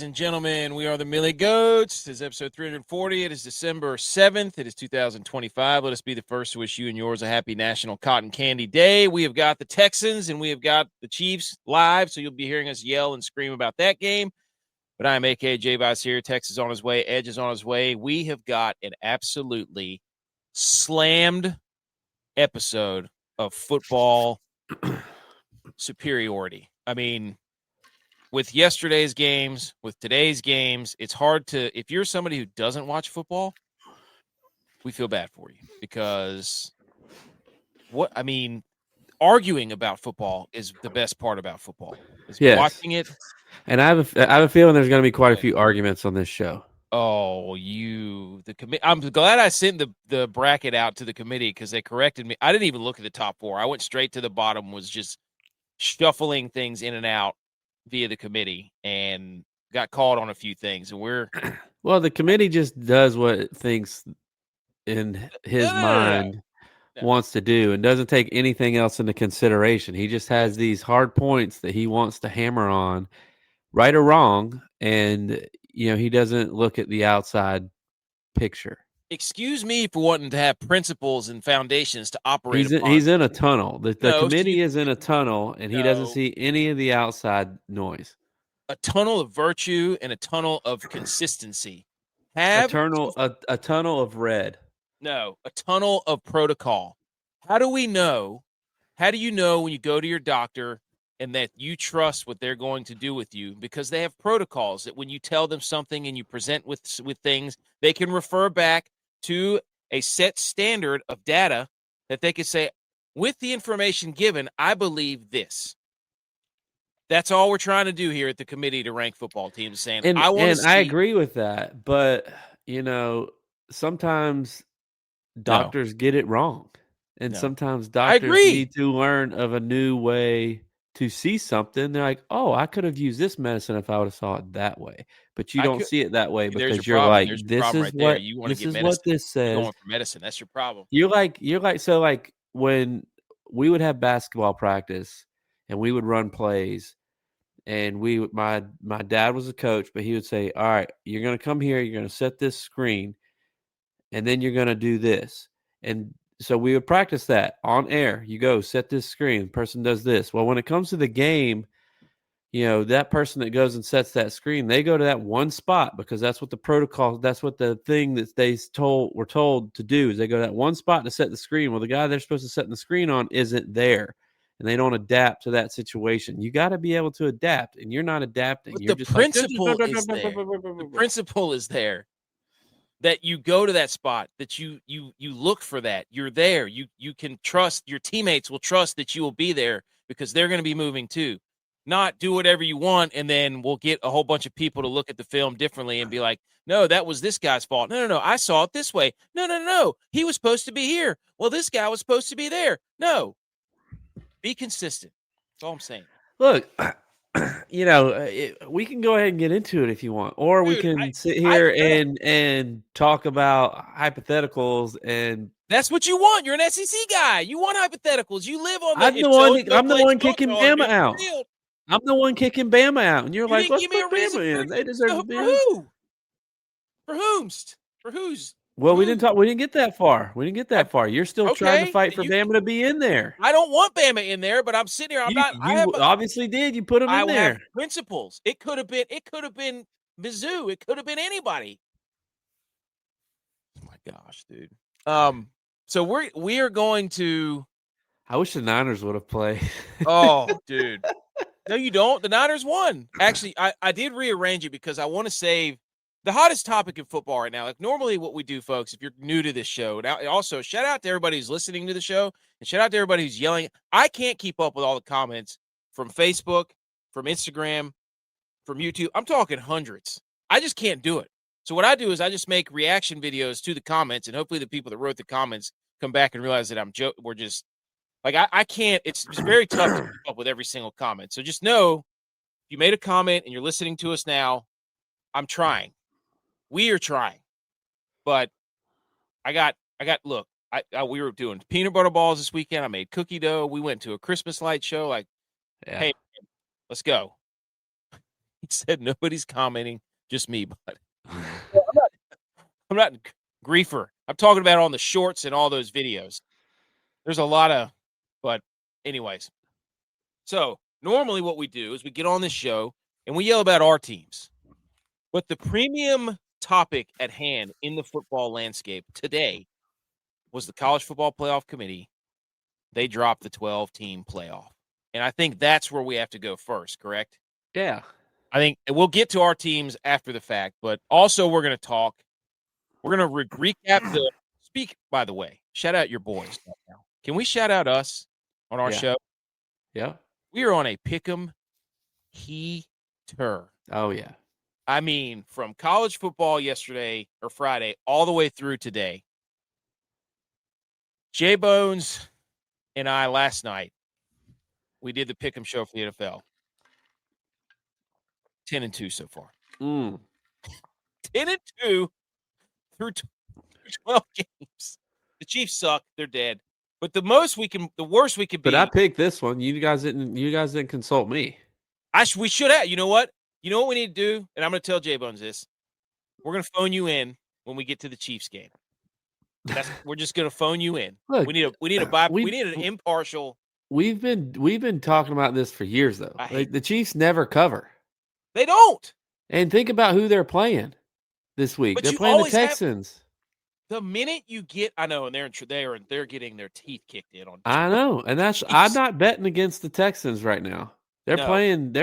and gentlemen, we are the Millie Goats. This is episode 340. It is December 7th. It is 2025. Let us be the first to wish you and yours a happy National Cotton Candy Day. We have got the Texans and we have got the Chiefs live, so you'll be hearing us yell and scream about that game. But I am A.K. J-Vice here. Tex is on his way. Edge is on his way. We have got an absolutely slammed episode of football superiority. I mean, with yesterday's games, with today's games, it's hard to, if you're somebody who doesn't watch football, we feel bad for you because arguing about football is the best part about football. Is watching it. And I have a feeling there's going to be quite a few arguments on this show. Oh, I'm glad I sent the bracket out to the committee because they corrected me. I didn't even look at the top four. I went straight to the bottom, was just shuffling things in and out via the committee and got called on a few things. And well, the committee just does what it thinks in his mind wants to do and doesn't take anything else into consideration. He just has these hard points that he wants to hammer on, right or wrong, and he doesn't look at the outside picture. Excuse me for wanting to have principles and foundations to operate. He's in a tunnel. The committee is in a tunnel, and he doesn't see any of the outside noise. A tunnel of virtue and a tunnel of consistency. A tunnel of red. No, a tunnel of protocol. How do we know? How do you know when you go to your doctor and that you trust what they're going to do with you? Because they have protocols that when you tell them something and you present with things, they can refer back to a set standard of data that they could say, with the information given, I believe this. That's all we're trying to do here at the committee to rank football teams, saying, I agree with that. But, sometimes doctors get it wrong. And sometimes doctors need to learn of a new way to see something. They're like, oh, I could have used this medicine if I would have saw it that way. But you don't see it that way because you're like, this is what this says. You're going for medicine. That's your problem. You're like, so like when we would have basketball practice and we would run plays and my dad was a coach, but he would say, all right, you're going to come here. You're going to set this screen and then you're going to do this. And so we would practice that on air. You go set this screen. The person does this. Well, when it comes to the game, that person that goes and sets that screen, they go to that one spot because that's what the protocol, that's what the thing that they were told to do is they go to that one spot to set the screen. Well, the guy they're supposed to set the screen on isn't there, and they don't adapt to that situation. You got to be able to adapt, and you're not adapting. But you're the principle is there. The principle is there. That you go to that spot, that you look for that. You're there. You can trust, your teammates will trust that you will be there because they're going to be moving too. Not do whatever you want, and then we'll get a whole bunch of people to look at the film differently and be like, no, that was this guy's fault. No, I saw it this way. No. He was supposed to be here. Well, this guy was supposed to be there. No. Be consistent. That's all I'm saying. Look, we can go ahead and get into it if you want, or we can sit here and talk about hypotheticals. And that's what you want. You're an SEC guy. You want hypotheticals. You live on. I'm the one kicking Bama out. I'm the one kicking Bama out, and you're like, "Let's put Bama in. They deserve to be in." For whomst? For whose? Well, we didn't get that far. You're still trying to fight for Bama to be in there. I don't want Bama in there, but I'm sitting here. You obviously did. You put them in there. Have principles. It could have been Mizzou. It could have been anybody. Oh my gosh, dude. So we are going to. I wish the Niners would have played. Oh, dude. No, you don't. The Niners won. Actually, I did rearrange it because I want to save the hottest topic in football right now. Like normally what we do, folks, if you're new to this show, now also shout out to everybody who's listening to the show and shout out to everybody who's yelling. I can't keep up with all the comments from Facebook, from Instagram, from YouTube. I'm talking hundreds. I just can't do it. So what I do is I just make reaction videos to the comments, and hopefully the people that wrote the comments come back and realize that we're just like, I can't, it's very tough to keep up with every single comment. So just know, if you made a comment and you're listening to us now, I'm trying. We are trying. But look, we were doing peanut butter balls this weekend. I made cookie dough. We went to a Christmas light show. Like, hey, let's go. said nobody's commenting, just me. But I'm not griefer. I'm talking about on the shorts and all those videos. There's a lot of, but anyways. So normally what we do is we get on this show and we yell about our teams. But the premium topic at hand in the football landscape today was the College Football Playoff Committee. They dropped the 12-team playoff. And I think that's where we have to go first, correct? Yeah. I think we'll get to our teams after the fact, but also we're going to talk. We're going to recap the speak, by the way. Shout out your boys. Can we shout out us on our show? Yeah. We are on a pick'em heater. Oh, yeah. I mean, from college football yesterday or Friday all the way through today. J Bones and I last night, we did the pick'em show for the NFL. 10-2 so far. 10-2 through 12 games. The Chiefs suck. They're dead. But the worst we could be. But I picked this one. You guys didn't consult me. We should have. You know what? You know what we need to do? And I'm going to tell J Bones this. We're going to phone you in when we get to the Chiefs game. We're just going to phone you in. Look, we need an impartial. We've been talking about this for years though. Like the Chiefs never cover. They don't. And think about who they're playing this week. They're playing the Texans. The minute you get, I know, and they're getting their teeth kicked in on. I know, and I'm not betting against the Texans right now. They're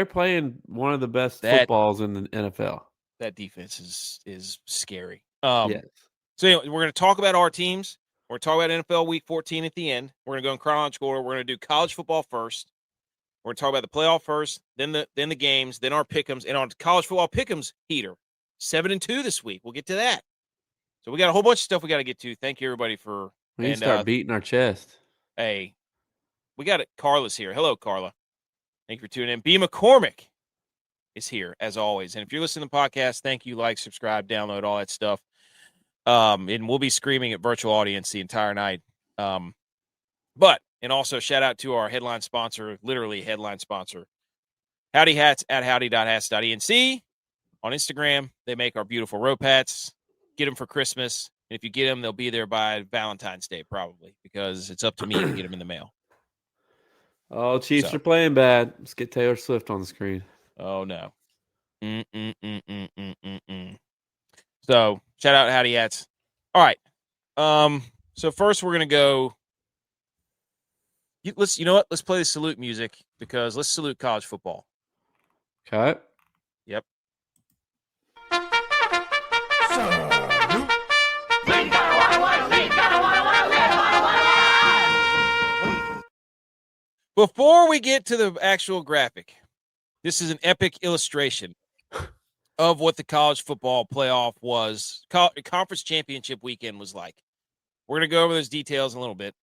playing one of the best footballs in the NFL. That defense is scary. Yes. So anyway, we're going to talk about our teams. We're going to talk about NFL Week 14 at the end. We're going to go in chronological order. We're going to do college football first. We're going to talk about the playoff first, then the games, then our pick'ems, and on college football pick'ems heater. 7-2 this week. We'll get to that. So we got a whole bunch of stuff we got to get to. Thank you everybody for. We need to start beating our chest. Hey, we got it. Carla's here. Hello, Carla. Thank you for tuning in. B. McCormick is here as always. And if you're listening to the podcast, thank you. Like, subscribe, download, all that stuff. And we'll be screaming at virtual audience the entire night. And also shout out to our headline sponsor, literally headline sponsor, Howdy Hats at howdy.hats.enc on Instagram. They make our beautiful rope hats. Get them for Christmas. And if you get them, they'll be there by Valentine's Day probably because it's up to me to get them in the mail. Oh, Chiefs are playing bad. Let's get Taylor Swift on the screen. Oh, no. So, shout out Howdy Hats. All right. So first we're going to go. You know what? Let's play the salute music because let's salute college football. Okay. Yep. Before we get to the actual graphic, this is an epic illustration of what the college football playoff was. Conference championship weekend was like. We're going to go over those details in a little bit.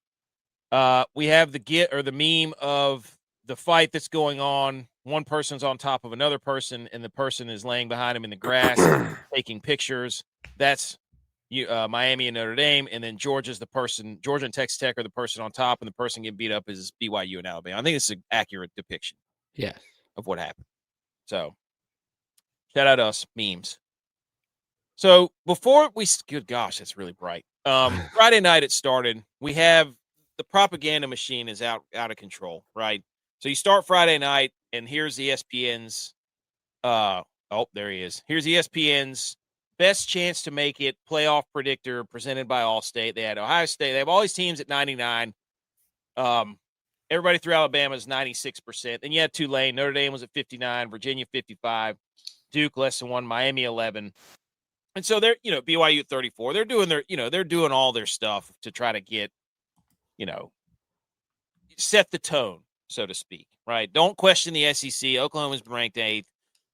We have the meme of the fight that's going on. One person's on top of another person, and the person is laying behind him in the grass, taking pictures. That's Miami and Notre Dame, and then Georgia and Texas Tech are the person on top, and the person getting beat up is BYU and Alabama. I think it's an accurate depiction of what happened. So, shout out to us, memes. So, good gosh, that's really bright. Friday night it started. We have the propaganda machine is out of control, right? So you start Friday night, and here's ESPN's. There he is. Here's ESPN's best chance to make it playoff predictor presented by Allstate. They had Ohio State. They have all these teams at 99. Everybody through Alabama is 96%. Then you had Tulane. Notre Dame was at 59. Virginia 55. Duke less than 1. Miami 11. And so they're BYU at 34. They're doing all their stuff to try to get, set the tone, so to speak, right? Don't question the SEC. Oklahoma's been ranked 8th,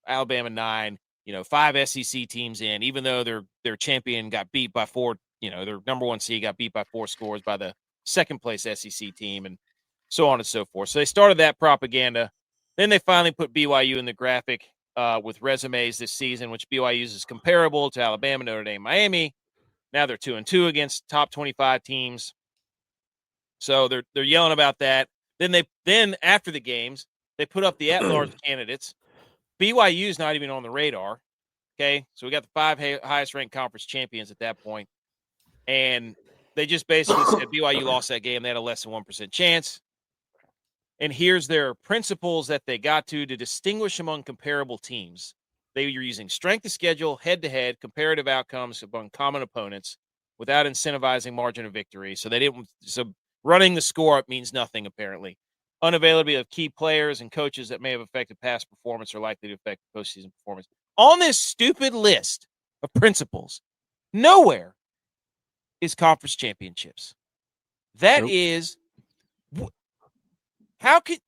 Alabama 9, 5 SEC teams in, even though their champion got beat by 4, their number 1 seed got beat by 4 scores by the second place SEC team and so on and so forth. So they started that propaganda. Then they finally put BYU in the graphic with resumes this season, which BYU is comparable to Alabama, Notre Dame, Miami. Now they're 2-2 against top 25 teams. So they're yelling about that. Then after the games, they put up the at-large candidates. BYU is not even on the radar. Okay, so we got the 5 highest ranked conference champions at that point, and they just basically said BYU lost that game. They had a less than 1% chance. And here's their principles that they got to distinguish among comparable teams. They were using strength of schedule, head-to-head, comparative outcomes among common opponents without incentivizing margin of victory. So they didn't. So running the score up means nothing, apparently. Unavailability of key players and coaches that may have affected past performance or likely to affect postseason performance. On this stupid list of principles, nowhere is conference championships. That Nope. is, how could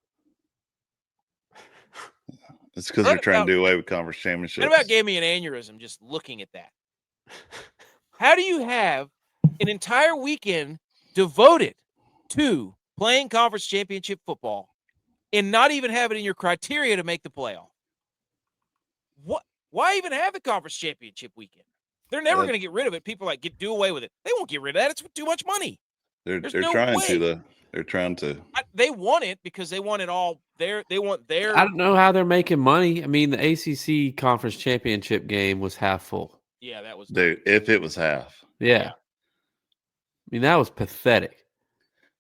It's because they're trying to do away with conference championships. That about gave me an aneurysm just looking at that. How do you have an entire weekend devoted to playing conference championship football and not even have it in your criteria to make the playoff? What? Why even have the conference championship weekend? They're never going to get rid of it. People are like, do away with it. They won't get rid of that. It's too much money. They're trying to, though. They're trying to. They want it because they want it all there. They want their. I don't know how they're making money. I mean, the ACC conference championship game was half full. Yeah, that was. Dude, if it was half. Yeah. I mean, that was pathetic.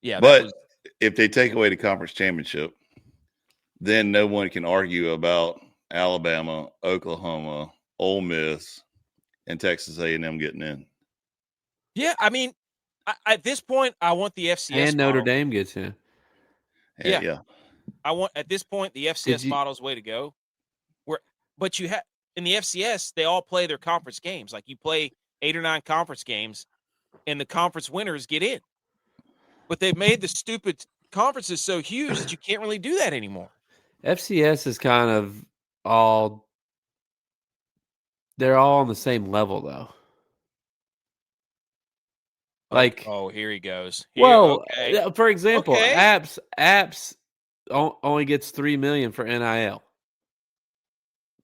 Yeah. But if they take away the conference championship, then no one can argue about Alabama, Oklahoma, Ole Miss, and Texas A&M getting in. Yeah, I mean, at this point, I want the FCS and Notre Dame gets in. Yeah. I want at this point the FCS model's way to go. But you have in the FCS, they all play their conference games. Like you play 8 or 9 conference games, and the conference winners get in. But they've made the stupid conferences so huge that you can't really do that anymore. FCS is kind of all. They're all on the same level, though. Like, oh, here he goes. For example, Apps only gets $3 million for NIL.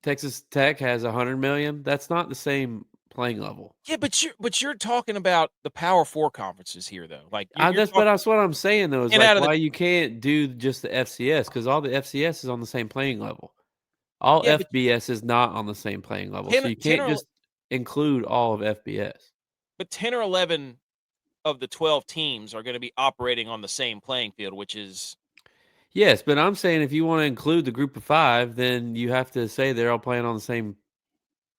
Texas Tech has $100 million. That's not the same playing level. Yeah, but you're talking about the Power 4 conferences here, though. Like that's what I'm saying, though. Is like why you can't do just the FCS because all the FCS is on the same playing level. All FBS is not on the same playing level, so you can't just include all of FBS. But 10 or 11 of the 12 teams are going to be operating on the same playing field, which is yes. But I'm saying if you want to include the group of 5, then you have to say they're all playing on the same.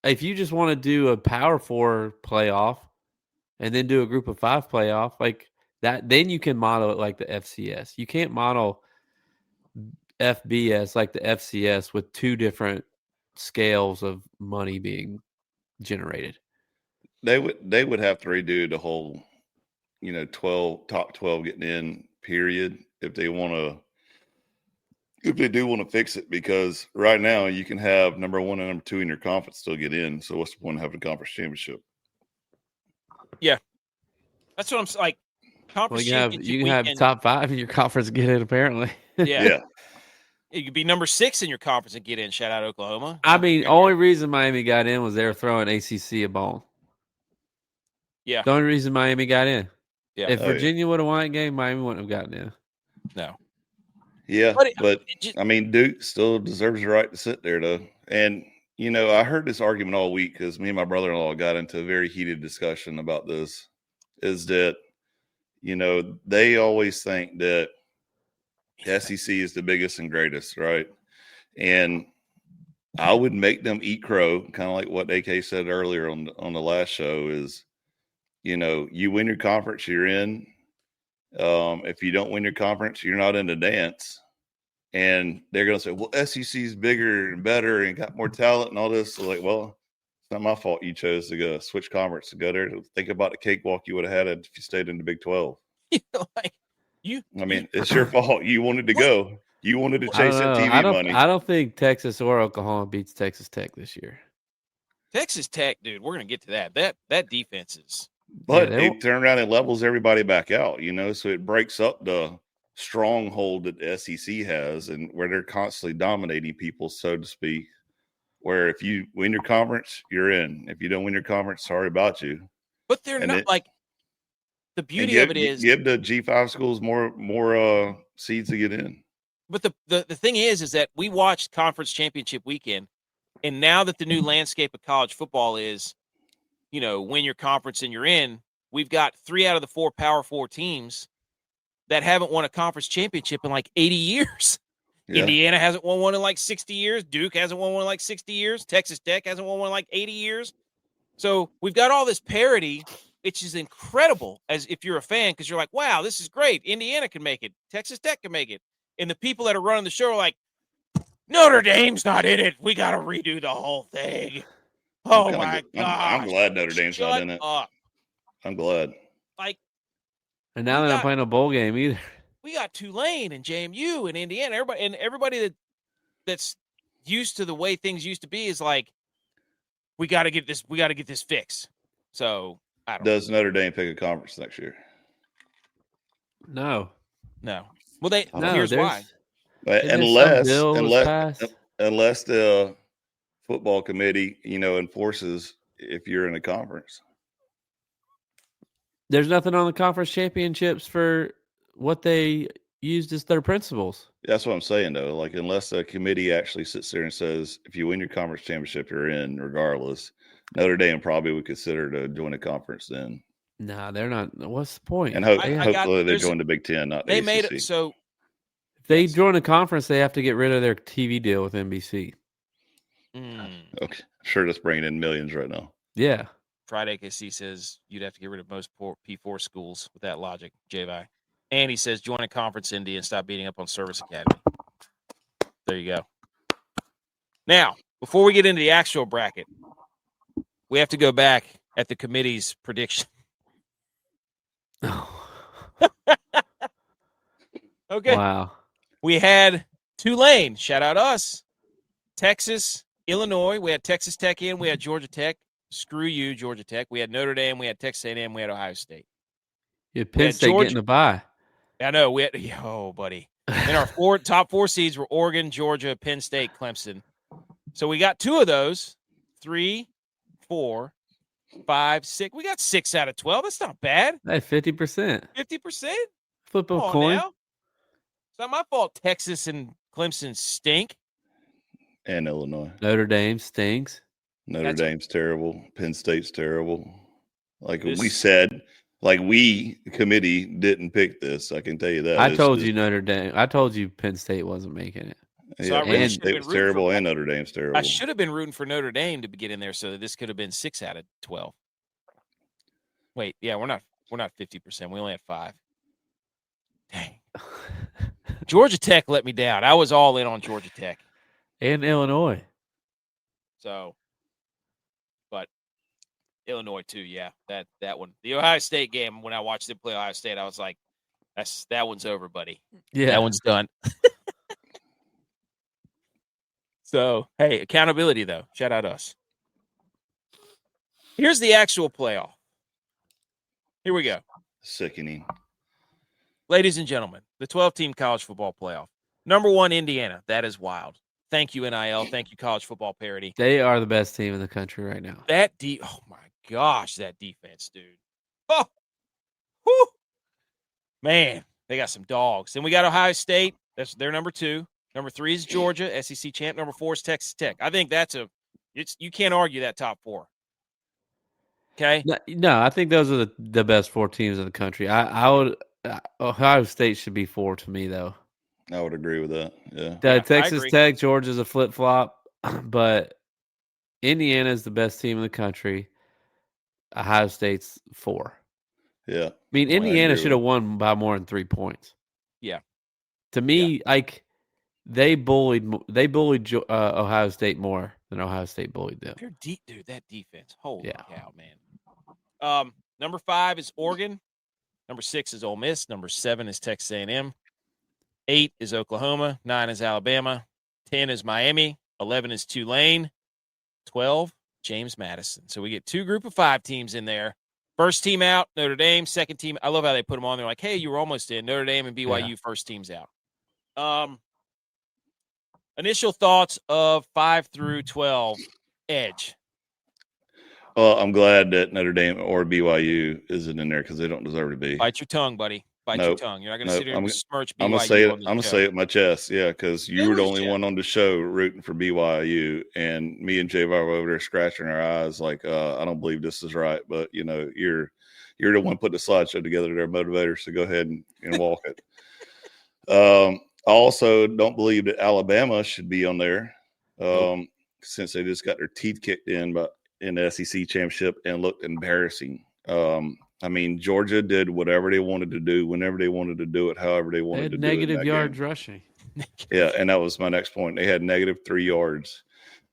If you just want to do a Power 4 playoff and then do a group of 5 playoff like that, then you can model it like the FCS. You can't model FBS like the FCS with 2 different scales of money being generated. They would have to redo the whole, top 12 getting in period if they do want to fix it, because right now you can have number 1 and number 2 in your conference still get in. So what's the point of having a conference championship? Yeah, that's what I'm like. Conference you can have top 5 in your conference get in apparently. Yeah. You could be number 6 in your conference and get in. Shout out Oklahoma. I mean, only reason Miami got in was they were throwing ACC a bone. Yeah. The only reason Miami got in. Yeah. If Virginia would have won that game, Miami wouldn't have gotten in. No. Yeah, but I mean, Duke still deserves the right to sit there, though. And, I heard this argument all week because me and my brother-in-law got into a very heated discussion about this, is that, they always think that SEC is the biggest and greatest, right? And I would make them eat crow, kind of like what AK said earlier on the last show is, you win your conference, you're in. If you don't win your conference, you're not in the dance. And they're going to say, well, SEC is bigger and better and got more talent and all this. So like, well, it's not my fault you chose to go switch conference to go there. Think about the cakewalk you would have had if you stayed in the Big 12. It's your fault. You wanted to go. You wanted to chase that TV money. I don't think Texas or Oklahoma beats Texas Tech this year. Texas Tech, dude, we're going to get to that. That defense is. But it turns around and levels everybody back out, so it breaks up the stronghold that the SEC has and where they're constantly dominating people, so to speak, where if you win your conference, you're in. If you don't win your conference, sorry about you. But they're not the beauty of it is give the G5 schools more seeds to get in. But the thing is that we watched conference championship weekend And now that the new landscape of college football is, win your conference and you're in, we've got 3 out of the 4 Power 4 teams that haven't won a conference championship in like 80 years. Yeah. Indiana hasn't won one in like 60 years. Duke hasn't won one in like 60 years. Texas Tech hasn't won one in like 80 years. So we've got all this parity, which is incredible as if you're a fan, because you're like, wow, this is great. Indiana can make it. Texas Tech can make it. And the people that are running the show are like, Notre Dame's not in it. We got to redo the whole thing. Oh, my God. I'm glad Notre Dame's not in it. I'm glad. And now they're not playing a bowl game either. We got Tulane and JMU and Indiana. Everybody that's used to the way things used to be is like, we got to get this fixed. So I don't know. Does Notre Dame pick a conference next year? No. Well, here's why. Unless the football committee, enforces if you're in a conference. There's nothing on the conference championships for what they used as their principles. That's what I'm saying, though. Like, unless the committee actually sits there and says, if you win your conference championship, you're in regardless. Notre Dame probably would consider to join a conference then. No, they're not. What's the point? And hopefully they join the Big Ten, not the ACC. Made it so. If they join a conference, they have to get rid of their TV deal with NBC. Okay, sure, that's bringing in millions right now. Yeah. Friday KC says you'd have to get rid of most P4 schools with that logic, J-Vi. And he says join a conference, Indy, and stop beating up on Service Academy. There you go. Now, before we get into the actual bracket, we have to go back at the committee's prediction. Okay. Wow. We had Tulane, shout out us, Texas, Illinois. We had Texas Tech in. We had Georgia Tech. Screw you, Georgia Tech. We had Notre Dame. We had Texas A&M. We had Ohio State. You had Penn State getting a bye. I know. Buddy. And our top 4 seeds were Oregon, Georgia, Penn State, Clemson. So we got 2 of those. 3, 4, 5, 6. We got 6 out of 12. That's not bad. Hey, 50%. 50%? Flip a coin. Now. It's not my fault Texas and Clemson stink. And Illinois. Notre Dame stinks. Notre Dame's terrible. Penn State's terrible. We said, we, the committee, didn't pick this. I can tell you that. I told you Notre Dame. I told you Penn State wasn't making it. So Penn State was terrible and Notre Dame's terrible. I should have been rooting for Notre Dame to get in there so that this could have been 6 out of 12. Wait, yeah, we're not 50%. We only had 5. Dang. Georgia Tech let me down. I was all in on Georgia Tech. And Illinois. So, but Illinois too, yeah. That one. The Ohio State game, when I watched them play Ohio State, I was like, that one's over, buddy. Yeah. That one's done. So, hey, accountability, though. Shout out us. Here's the actual playoff. Here we go. Sickening. Ladies and gentlemen, the 12-team college football playoff. Number 1, Indiana. That is wild. Thank you, NIL. Thank you, college football parity. They are the best team in the country right now. Oh, my gosh, that defense, dude. Oh, whew. Man, they got some dogs. Then we got Ohio State. They're number 2. Number 3 is Georgia, SEC champ. Number 4 is Texas Tech. I think you can't argue that top 4. Okay? No, I think those are the best 4 teams in the country. Ohio State should be 4 to me, though. I would agree with that. Yeah. Texas Tech, Georgia's a flip flop, but Indiana is the best team in the country. Ohio State's 4. Yeah. I mean, Indiana should have won by more than 3 points. Yeah. To me, they bullied Ohio State more than Ohio State bullied them. Dude, that defense. Holy cow, man. Number 5 is Oregon. Number 6 is Ole Miss. Number 7 is Texas A&M. 8 is Oklahoma. 9 is Alabama. 10 is Miami. 11 is Tulane. 12, James Madison. So we get 2 group of 5 teams in there. First team out, Notre Dame. Second team, I love how they put them on. They're like, hey, you were almost in. Notre Dame and BYU first teams out. Initial thoughts of 5 through 12 edge. Well, I'm glad that Notre Dame or BYU isn't in there because they don't deserve to be. Bite your tongue, buddy. bite your tongue. You're not going to sit here and besmirch BYU I'm gonna say it. on the I'm gonna show. say it in my chest, yeah, because you were the only one on the show rooting for BYU, and me and Jay were over there scratching our eyes like, I don't believe this is right, but you're the one putting the slideshow together, their motivators. So go ahead and walk it. I also don't believe that Alabama should be on there, since they just got their teeth kicked in the SEC championship and looked embarrassing. I mean, Georgia did whatever they wanted to do, whenever they wanted to do it, however they wanted to do it. Negative yards rushing. Yeah, and that was my next point. They had negative 3 yards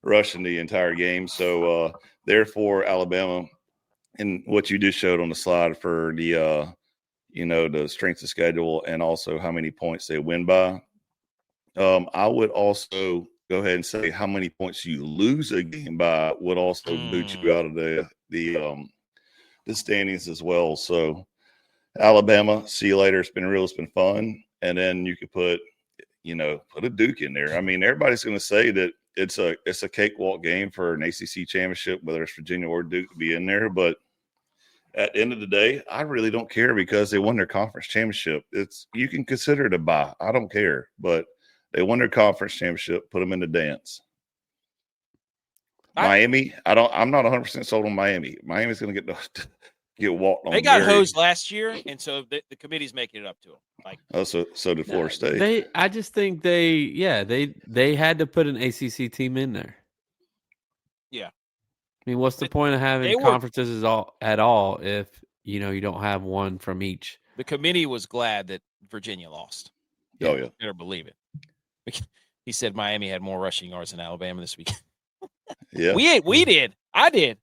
rushing the entire game. So, therefore, Alabama, and what you just showed on the slide for the, the strength of schedule and also how many points they win by, I would also go ahead and say how many points you lose a game by would also boot you out of the standings as well. So Alabama, see you later. It's been fun. And then you could put a Duke in there. I mean, everybody's going to say that it's a cakewalk game for an ACC championship, whether it's Virginia or Duke to be in there. But at the end of the day, I really don't care because they won their conference championship. You can consider it a bye. I don't care, but they won their conference championship, put them in the dance. Miami, I'm not 100% sold on Miami. Miami's going to get walked on. They got hosed last year, and so the committee's making it up to them. So did Florida State. I just think they had to put an ACC team in there. Yeah. I mean, what's the point of having conferences at all if you don't have one from each? The committee was glad that Virginia lost. Oh yeah, better believe it. He said Miami had more rushing yards than Alabama this week. Yeah, we did. I did.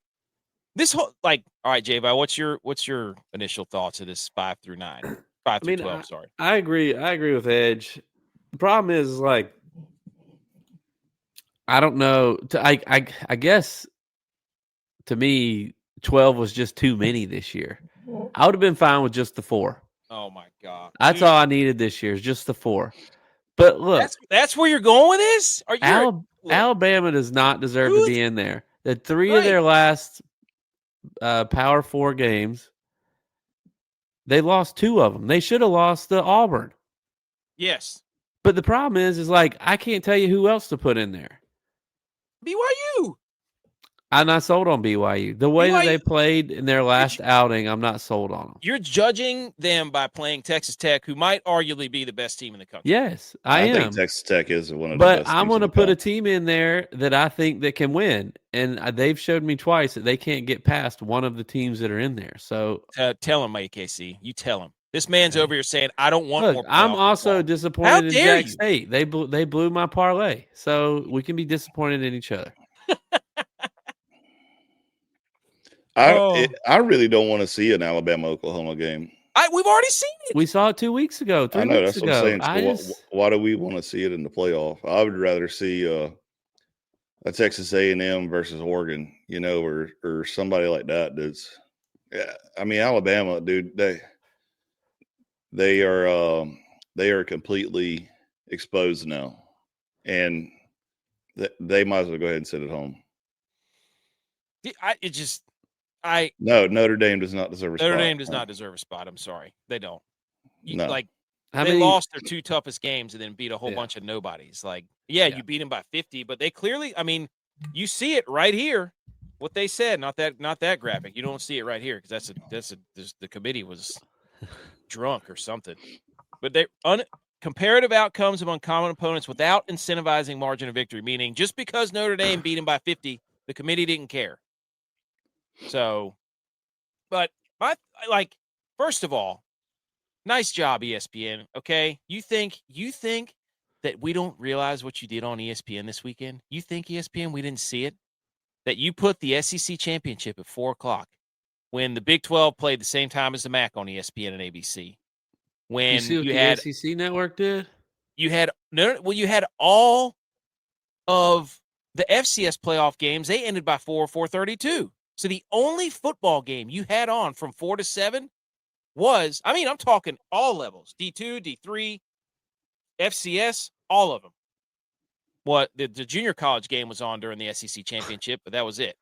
This whole all right, J-Vi, what's your initial thoughts of this 5 through 9, 5 through 12? Sorry, I agree with Edge. The problem is I don't know. I guess to me 12 was just too many this year. I would have been fine with just the 4. Oh my God, that's all I needed this year is just the 4. But look, that's where you're going with this. Alabama does not deserve to be in there. The 3 of their last Power 4 games, they lost 2 of them. They should have lost to Auburn. Yes. But the problem is I can't tell you who else to put in there. BYU. I'm not sold on BYU. The way that they played in their last outing, I'm not sold on them. You're judging them by playing Texas Tech, who might arguably be the best team in the country. Yes, I am. I think Texas Tech is one of the best. But I'm going to put a team in there that I think that can win. And they've showed me twice that they can't get past one of the teams that are in there. So tell him, AKC. You tell him. This man's over here saying, I don't want more. I'm also disappointed in Jags State. They blew my parlay. So we can be disappointed in each other. I really don't want to see an Alabama-Oklahoma game. We've already seen it. We saw it 2 weeks ago. 3 weeks ago. What I'm saying. Why do we want to see it in the playoff? I would rather see a Texas A&M versus Oregon, or somebody like that. I mean, Alabama, dude, they are completely exposed now, and they might as well go ahead and sit at home. No, Notre Dame does not deserve a spot. Notre Dame does not deserve a spot. I'm sorry. They don't. No. They lost their 2 toughest games and then beat a whole bunch of nobodies. You beat them by 50, but they clearly, you see it right here. What they said, not that graphic. You don't see it right here because the committee was drunk or something. But comparative outcomes of uncommon opponents without incentivizing margin of victory, meaning just because Notre Dame beat them by 50, the committee didn't care. So, but first of all, nice job, ESPN. Okay, you think that we don't realize what you did on ESPN this weekend? You think ESPN we didn't see it? That you put the SEC championship at 4:00 when the Big 12 played the same time as the MAC on ESPN and ABC. When you see what the SEC network did? You had all of the FCS playoff games. They ended by 4:32. So the only football game you had on from 4 to 7 was, I'm talking all levels, D2, D3, FCS, all of them. The junior college game was on during the SEC championship, but that was it.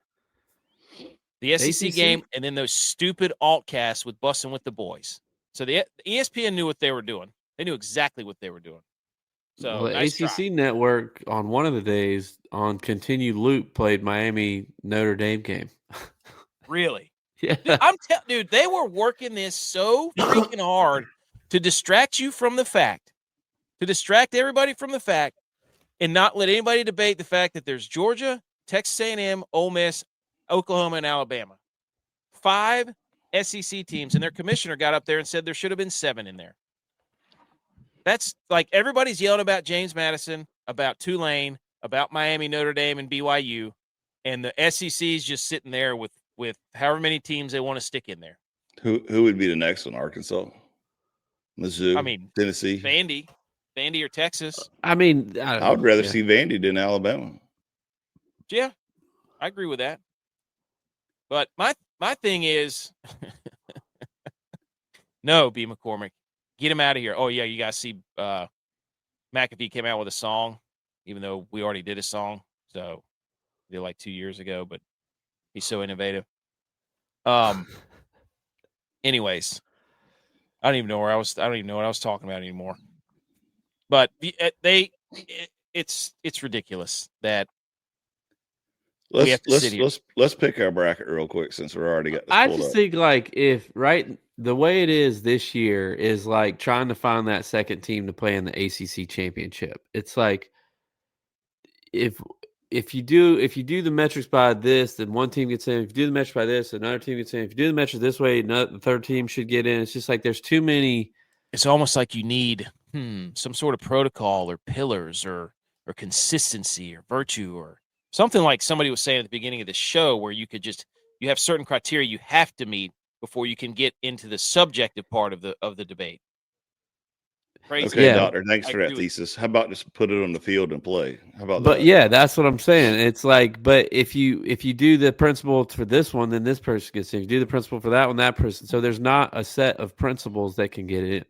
The SEC game, and then those stupid altcasts with Bussin' with the Boys. So the ESPN knew what they were doing. They knew exactly what they were doing. So the nice ACC try. network on one of the days on continued loop played Miami Notre Dame game. Really? Yeah. Dude, they were working this so freaking hard to distract you from the fact, to distract everybody from the fact, and not let anybody debate the fact that there's Georgia, Texas A&M, Ole Miss, Oklahoma, and Alabama. 5 SEC teams, and their commissioner got up there and said there should have been 7 in there. That's like everybody's yelling about James Madison, about Tulane, about Miami, Notre Dame, and BYU, and the SEC is just sitting there with however many teams they want to stick in there. Who would be the next one? Arkansas, Mizzou, I mean, Tennessee, Vandy or Texas. I mean, I would rather see Vandy than Alabama. Yeah, I agree with that. But my thing is, no, B. McCormick, get him out of here. Oh yeah, you guys see, McAfee came out with a song, even though we already did a song, so we did like 2 years ago. But he's so innovative. Anyways, I don't even know what I was talking about anymore. But it's ridiculous that let's pick our bracket real quick since we're already got this I pulled just up. think like the way it is this year is like trying to find that second team to play in the ACC championship. It's like if you do the metrics by this, then one team gets in. If you do the metrics by this, another team gets in. If you do the metrics this way, the third team should get in. It's just like there's too many. It's almost like you need some sort of protocol or pillars or consistency or virtue or something like somebody was saying at the beginning of the show, where you have certain criteria you have to meet before you can get into the subjective part of the debate. Crazy. Okay, yeah. Doctor, thanks for that thesis. How about just put it on the field and play? How about that? But yeah, that's what I'm saying. It's like, but if you do the principle for this one, then this person gets in. If you do the principle for that one, that person. So there's not a set of principles that can get in.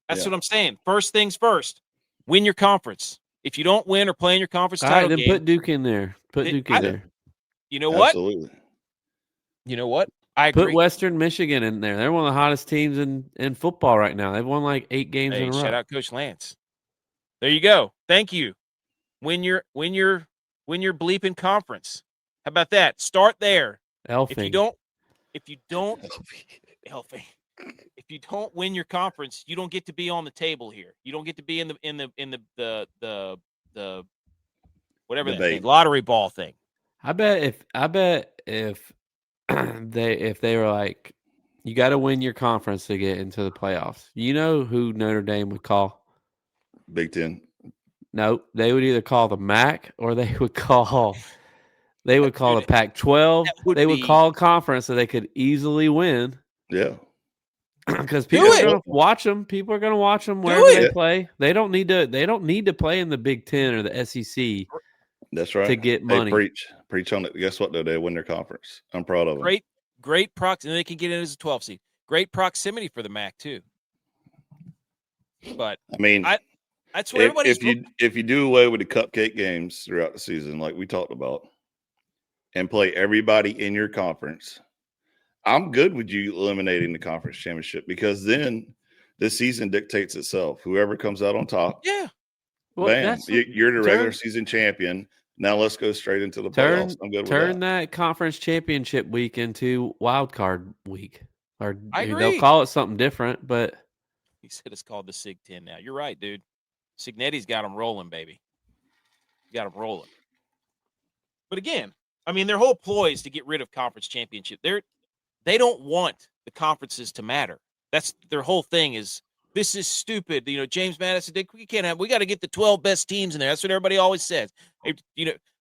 That's what I'm saying. First things first, win your conference. If you don't win or play in your conference title then game, put Duke in there. Put Duke in there. You know what? Absolutely. You know what? I agree. Put Western Michigan in there. They're one of the hottest teams in football right now. They've won like 8 games in a row. Shout out Coach Lance. There you go. Thank you. Win your bleeping conference. How about that? Start there. Elfing. If you don't win your conference, you don't get to be on the table here. You don't get to be in the whatever that thing, lottery ball thing. I bet if they were like, you got to win your conference to get into the playoffs. You know who Notre Dame would call? Big Ten. No, they would either call the MAC or they would call the Pac-12. They would call a conference that they could easily win. Yeah. Because people are going to watch them. People are going to watch them wherever they play. They don't need to play in the Big Ten or the SEC. That's right. To get money. Hey, preach on it. Guess what? Though they win their conference. I'm proud of them. Great proximity. And they can get in as a 12 seed. Great proximity for the MAC too. But I mean, that's what everybody's. If you do away with the cupcake games throughout the season, like we talked about, and play everybody in your conference, I'm good with you eliminating the conference championship, because then the season dictates itself. Whoever comes out on top, well, bam, you're the regular season champion. Now let's go straight into the playoffs. I'm good with that. Turn that conference championship week into wild card week. Or I agree. They'll call it something different, but he said it's called the Sig 10 now. You're right, dude. Signetti's got them rolling, baby. Got them rolling. But again, I mean, their whole ploy is to get rid of conference championship. They don't want the conferences to matter. That's their whole thing is, this is stupid. You know, James Madison, we got to get the 12 best teams in there. That's what everybody always says.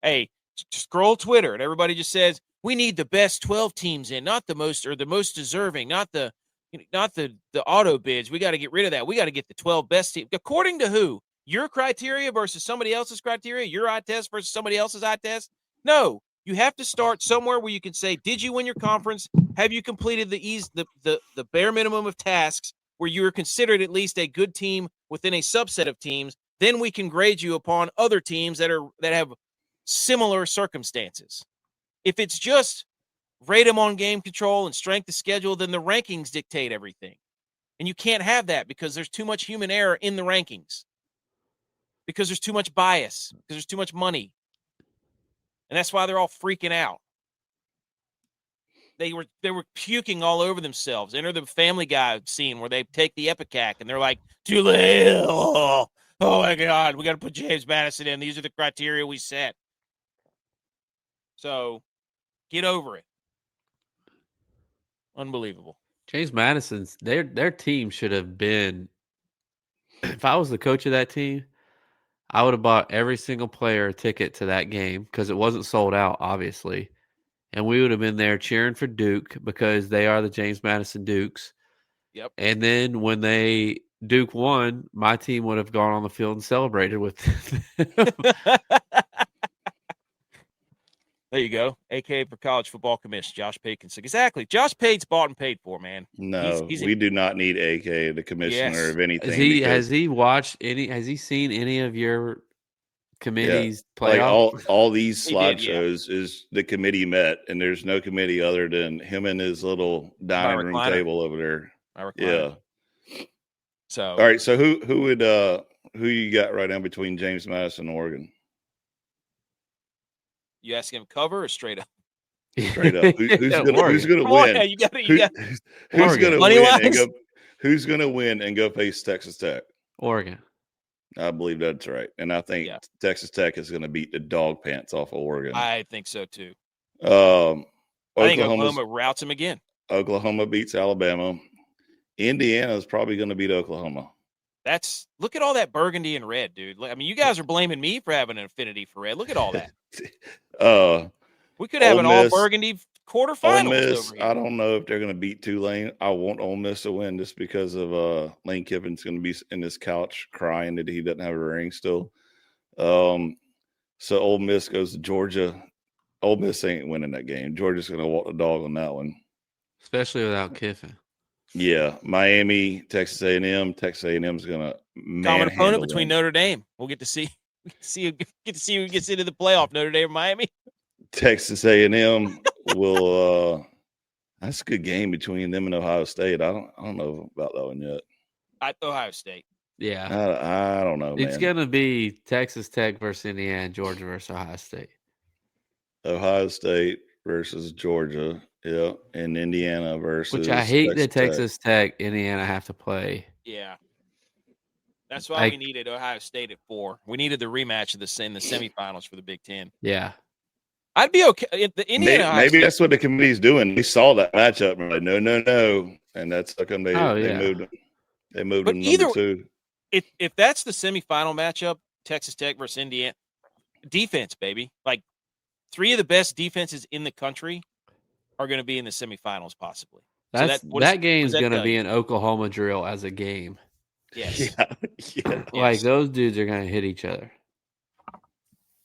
Hey, scroll Twitter and everybody just says, we need the best 12 teams in, not the most deserving, not the auto bids. We got to get rid of that. We got to get the 12 best teams. According to who? Your criteria versus somebody else's criteria? Your eye test versus somebody else's eye test? No. You have to start somewhere where you can say, did you win your conference? Have you completed the bare minimum of tasks where you are considered at least a good team within a subset of teams? Then we can grade you upon other teams that have similar circumstances. If it's just rate them on game control and strength of schedule, then the rankings dictate everything. And you can't have that because there's too much human error in the rankings. Because there's too much bias. Because there's too much money. And that's why they're all freaking out. They were puking all over themselves. Enter the Family Guy scene where they take the Epicac and they're like, too late. Oh my God, we got to put James Madison in. These are the criteria we set. So get over it. Unbelievable. James Madison's their team should have been. If I was the coach of that team, I would have bought every single player a ticket to that game because it wasn't sold out, obviously. And we would have been there cheering for Duke because they are the James Madison Dukes. Yep. And then when Duke won, my team would have gone on the field and celebrated with them. There you go. AKA for college football commission, Josh Pate. Exactly. Josh Pate's bought and paid for, man. No, we do not need AK, the commissioner of anything. Has he watched any? Has he seen any of your committee's playoff? Like all these slideshows is the committee met, and there's no committee other than him and his little dining room table over there. Yeah. So all right. So who you got right now between James Madison and Oregon? You asking him cover or straight up? Straight up. Who's going to win? Who's going to win and go face Texas Tech? Oregon. I believe that's right. And I think Texas Tech is going to beat the dog pants off of Oregon. I think so too. I think Oklahoma routs him again. Oklahoma beats Alabama. Indiana is probably going to beat Oklahoma. Look at all that burgundy and red, dude. I mean, you guys are blaming me for having an affinity for red. Look at all that. We could have an all burgundy quarterfinals. Ole Miss, over here. I don't know if they're going to beat Tulane. I want Ole Miss to win just because of Lane Kiffin's going to be in his couch crying that he doesn't have a ring still. So Ole Miss goes to Georgia. Ole Miss ain't winning that game. Georgia's going to walk the dog on that one, especially without Kiffin. Yeah, Miami, Texas A&M. Texas A&M is going to common opponent between Notre Dame. We'll get to see who gets into the playoff. Notre Dame or Miami. Texas A&M will. That's a good game between them and Ohio State. I don't know about that one yet. Ohio State. Yeah, I don't know. It's going to be Texas Tech versus Indiana, and Georgia versus Ohio State. Ohio State versus Georgia. Yeah, and Indiana versus. Which I hate that Texas Tech, Indiana have to play. Yeah, that's why we needed Ohio State at 4. We needed the rematch in the semifinals for the Big Ten. Yeah, I'd be okay. The Indiana maybe that's what the committee's doing. They saw that matchup and like, no, and that's how come they moved them. They moved them number 2. If that's the semifinal matchup, Texas Tech versus Indiana, defense, baby. Like 3 of the best defenses in the country are going to be in the semifinals, possibly. That game's going to be an Oklahoma drill as a game. Yes. Like those dudes are going to hit each other.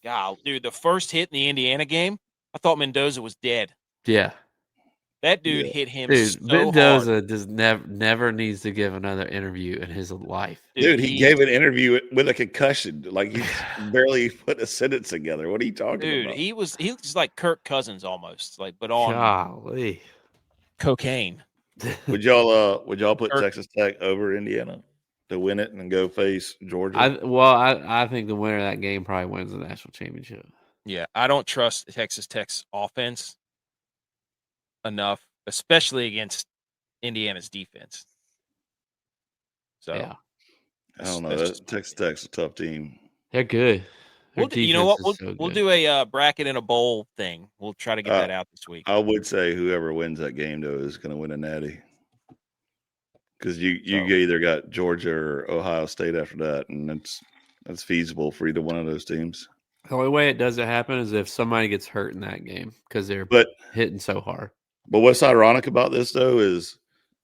God, dude, the first hit in the Indiana game, I thought Mendoza was dead. Yeah. That dude hit him so Mendoza hard. Just never needs to give another interview in his life. Dude, he gave an interview with a concussion. Like he barely put a sentence together. What are you talking about? He was like Kirk Cousins almost, but on golly. Cocaine. Would y'all put Texas Tech over Indiana to win it and go face Georgia? I think the winner of that game probably wins the national championship. Yeah, I don't trust Texas Tech's offense enough, especially against Indiana's defense. So I don't know. Texas Tech's a tough team. They're good. You know what? We'll do a bracket and a bowl thing. We'll try to get that out this week. I would say whoever wins that game though is going to win a natty. Because you either got Georgia or Ohio State after that, and that's feasible for either one of those teams. The only way it doesn't happen is if somebody gets hurt in that game because they're hitting so hard. But what's ironic about this, though, is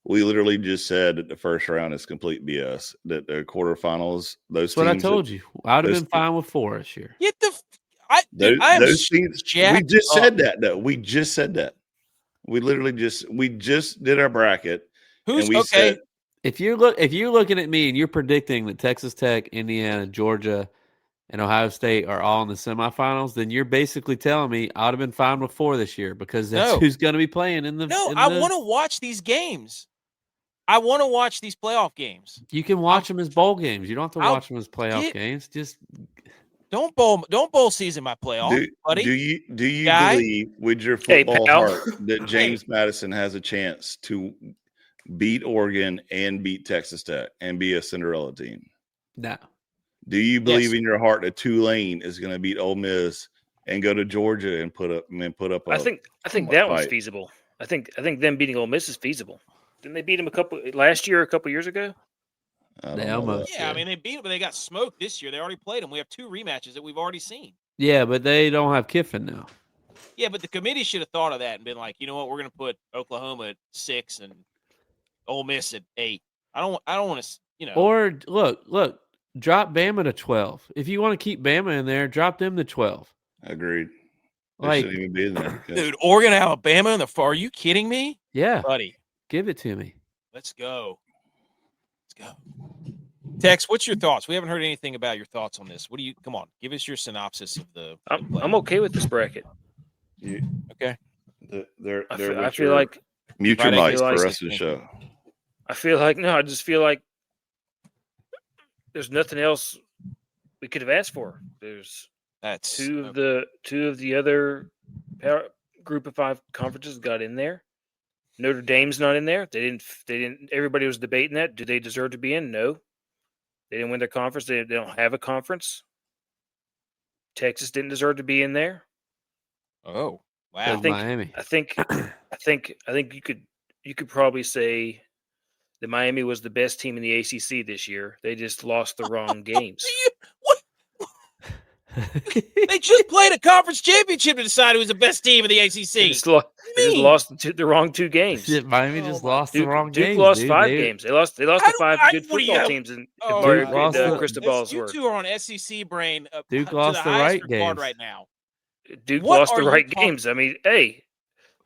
we literally just said that the first round is complete BS. That the quarterfinals, those That's what I told you. I would have been fine with 4 this year. Get those teams. We just said that, though. We just said that. We literally just did our bracket. Who's okay? Said, if you're looking at me and you're predicting that Texas Tech, Indiana, Georgia, and Ohio State are all in the semifinals, then you're basically telling me I would have been fine with 4 this year because that's who's going to be playing in the. I want to watch these games. I want to watch these playoff games. You can watch them as bowl games. You don't have to watch them as playoff games. Just don't bowl season my playoff, buddy. Do you believe with your football heart that James Madison has a chance to beat Oregon and beat Texas Tech and be a Cinderella team? No. Do you believe in your heart that Tulane is going to beat Ole Miss and go to Georgia and put up? I think that one's feasible. I think them beating Ole Miss is feasible. Didn't they beat them a couple years ago? They almost. Yeah, I mean they beat them, but they got smoked this year. They already played them. We have 2 rematches that we've already seen. Yeah, but they don't have Kiffin now. Yeah, but the committee should have thought of that and been like, you know what, we're going to put Oklahoma at 6 and Ole Miss at 8. I don't want to, Or look, drop Bama to 12. If you want to keep Bama in there, drop them to 12. Agreed. They Like, shouldn't even be in there. Dude, Oregon, Alabama in the far. Are you kidding me? Yeah, buddy. Give it to me. Let's go. Tex, what's your thoughts? We haven't heard anything about your thoughts on this. Come on, give us your synopsis of the. I'm okay with this bracket. Okay. I feel like mute your mics for the rest of the show. I just feel like there's nothing else we could have asked for. There's two of the other group of 5 conferences got in there. Notre Dame's not in there. They didn't. Everybody was debating that. Do they deserve to be in? No. They didn't win their conference. They don't have a conference. Texas didn't deserve to be in there. Oh, wow. Miami. I think you could probably say that Miami was the best team in the ACC this year. They just lost the wrong games. What? They just played a conference championship to decide who was the best team in the ACC. They just lost the wrong 2 games. Miami just lost the wrong games. Duke lost 5 games. They lost to 5 good football teams in Cristobal's word. You 2 are on SEC brain. Duke lost the right games right now. Duke lost the right games. I mean, hey,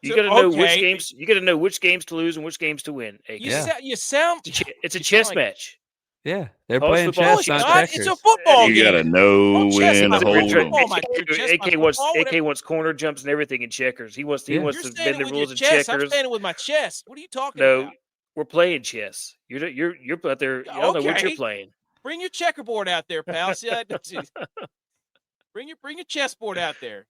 you got to know which games. You got to know which games to lose and which games to win. Hey, you sound. It's a chess match. Yeah, they're playing chess, not checkers. It's a football game. You got to know when to hold them. AK wants corner jumps and everything in checkers. He wants to bend the rules in checkers. I'm standing with my chest. What are you talking about? No, we're playing chess. You're out there. I don't know what you're playing. Bring your checkerboard out there, pal. Bring your chessboard out there.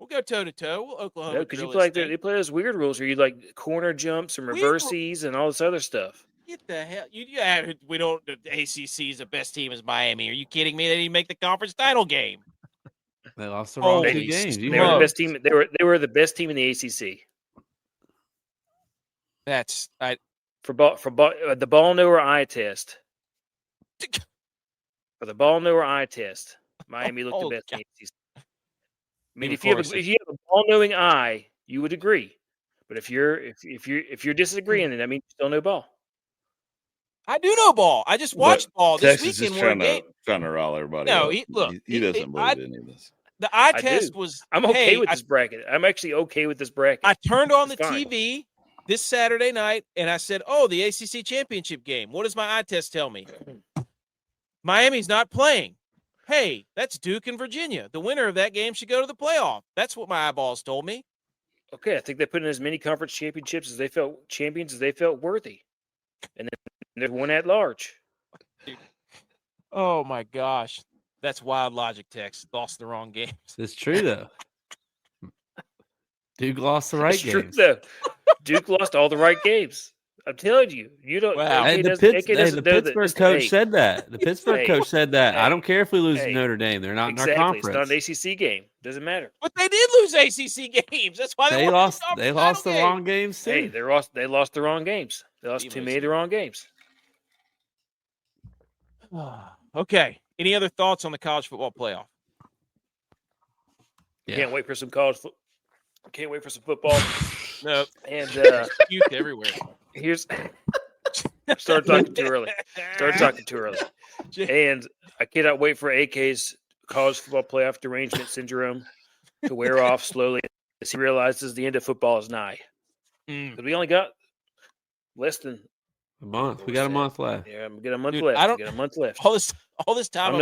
We'll go toe to toe. Oklahoma. Because you play they play those weird rules where you like corner jumps and reverses and all this other stuff. Get the hell! We don't. The ACC is the best team is Miami. Are you kidding me? They didn't make the conference title game. They lost the wrong 2 games. They were the best team. They were the best team in the ACC. That's for the ball knower eye test. For the ball knower eye test, Miami looked the best in the ACC. I mean, if you have a ball knowing eye, you would agree. But if you're disagreeing, then that means you still know ball. I do know ball. I just watched ball this weekend. Trying to rile everybody. No, he doesn't believe any of this. The eye test was. I'm okay with this bracket. I'm actually okay with this bracket. I turned on the TV this Saturday night and I said, "Oh, the ACC championship game. What does my eye test tell me? Miami's not playing. Hey, that's Duke and Virginia. The winner of that game should go to the playoff. That's what my eyeballs told me." Okay, I think they put in as many conference championships as they felt worthy, and then there's one at large. Oh my gosh, that's wild logic. Tex lost the wrong games. It's true though. Duke lost the right games. True though. Duke lost all the right games. I'm telling you, you don't. Wow. Hey, the Pittsburgh coach said that. The Pittsburgh coach said that. I don't care if we lose to Notre Dame; they're not in our conference. It's not an ACC game. Doesn't matter. But they did lose ACC games. That's why they lost. They lost the wrong games too. Hey, they lost the wrong games. They lost too many of the wrong games. Okay. Any other thoughts on the college football playoff? Yeah. Can't wait for some Can't wait for some football. No. And puke everywhere. Started talking too early. And I cannot wait for AK's college football playoff derangement syndrome to wear off slowly as he realizes the end of football is nigh. Because we only got less than a month. We got a month left. Yeah, we got a month left. We got a month left. All this time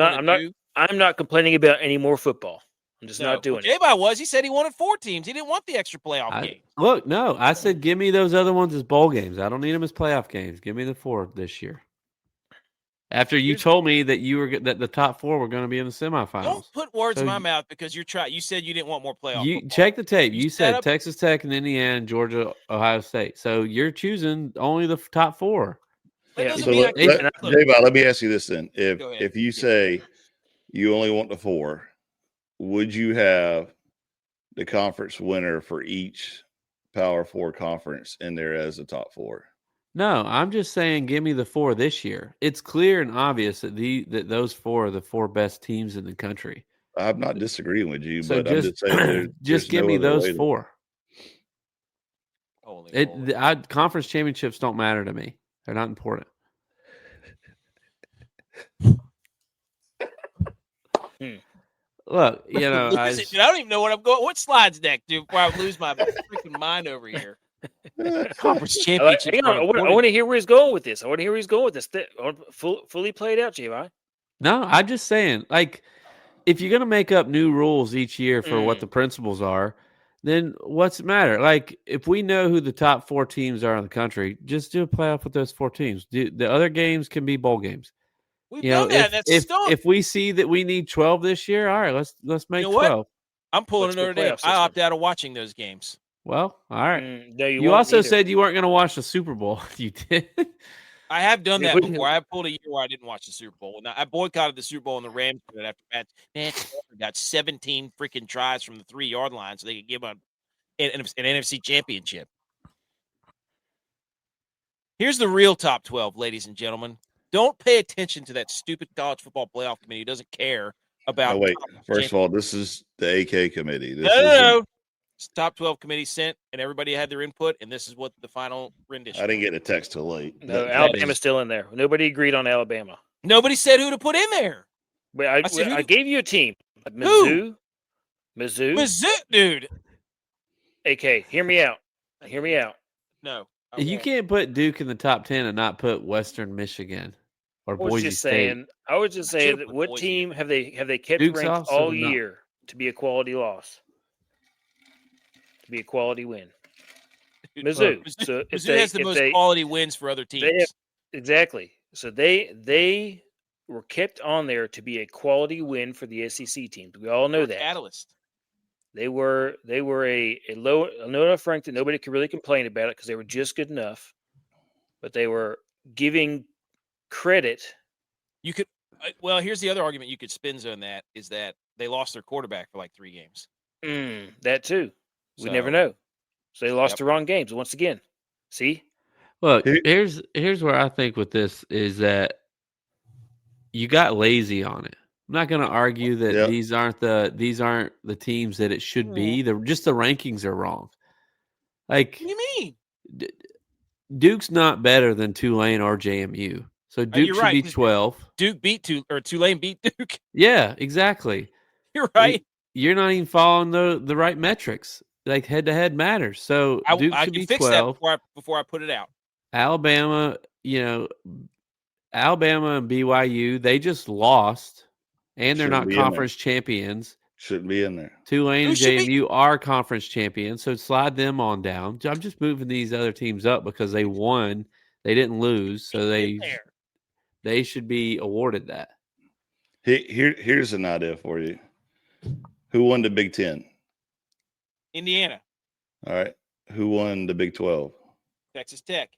I'm not complaining about any more football. I'm just not doing it. J-Bye was. He said he wanted 4 teams. He didn't want the extra playoff game. Look, no, I said give me those other ones as bowl games. I don't need them as playoff games. Give me the 4 this year. After you told me that the top 4 were going to be in the semifinals. Don't put words in my mouth because you said you didn't want more playoff. You check the tape. You said Texas Tech and Indiana, Georgia, Ohio State. So you're choosing only the top 4. Yeah. So J-Bye, let me ask you this then: if you say you only want the 4, would you have the conference winner for each Power 4 conference in there as the top 4? No, I'm just saying give me the 4 this year. It's clear and obvious that those 4 are the 4 best teams in the country. I'm not disagreeing with you, but I'm just saying just give me those 4. Conference championships don't matter to me. They're not important. Look, I don't even know what I'm going. What slides next, dude? Before I lose my freaking mind over here. Conference championship. I want to hear where he's going with this. I want to hear where he's going with this. Fully played out, J-Bye. No, I'm just saying, like, if you're going to make up new rules each year for what the principles are, then what's the matter? Like, if we know who the top 4 teams are in the country, just do a playoff with those 4 teams. The other games can be bowl games. We've done that. If we see that we need 12 this year, all right, let's make 12. I'm pulling Notre Dame. I opt out of watching those games. Well, all right. No, you also said you weren't going to watch the Super Bowl. You did. I have done that before. I have pulled a year where I didn't watch the Super Bowl. Now, I boycotted the Super Bowl and the Rams after that. Got 17 freaking tries from the 3-yard line so they could give an NFC championship. Here's the real top 12, ladies and gentlemen. Don't pay attention to that stupid college football playoff committee who doesn't care about. Oh, wait. First of all, this is the AK committee. No. It's top 12 committee sent, and everybody had their input, and this is what the final rendition. I didn't get a text till late. No, Alabama's still in there. Nobody agreed on Alabama. Nobody said who to put in there. Wait, I gave you a team. Mizzou, dude. AK, hear me out. No. You can't put Duke in the top 10 and not put Western Michigan or Boise State. I was just saying that what team have they kept Duke's ranked all year to be a quality loss? To be a quality win. Mizzou. So Mizzou has the most quality wins for other teams. Exactly. So they were kept on there to be a quality win for the SEC teams. We all know that. Catalyst. They were a low enough rank that nobody could really complain about it because they were just good enough. But they were giving credit. You could here's the other argument you could spin zone that is that they lost their quarterback for like 3 games. That too. We never know. So they lost the wrong games once again. See? Look, here's where I think with this is that you got lazy on it. I'm not going to argue that these aren't the teams that it should be. Just the rankings are wrong. Like, what do you mean? Duke's not better than Tulane or JMU. So Duke should be 12. Duke Tulane beat Duke. Yeah, exactly. You're right. You're not even following the right metrics. Like head-to-head matters. So Duke should be 12. That before I put it out. Alabama and BYU, they just lost. And they're not conference champions. Shouldn't be in there. Tulane and JMU are conference champions, so slide them on down. I'm just moving these other teams up because they won. They didn't lose, so they should be awarded that. Here's an idea for you. Who won the Big Ten? Indiana. All right. Who won the Big 12? Texas Tech.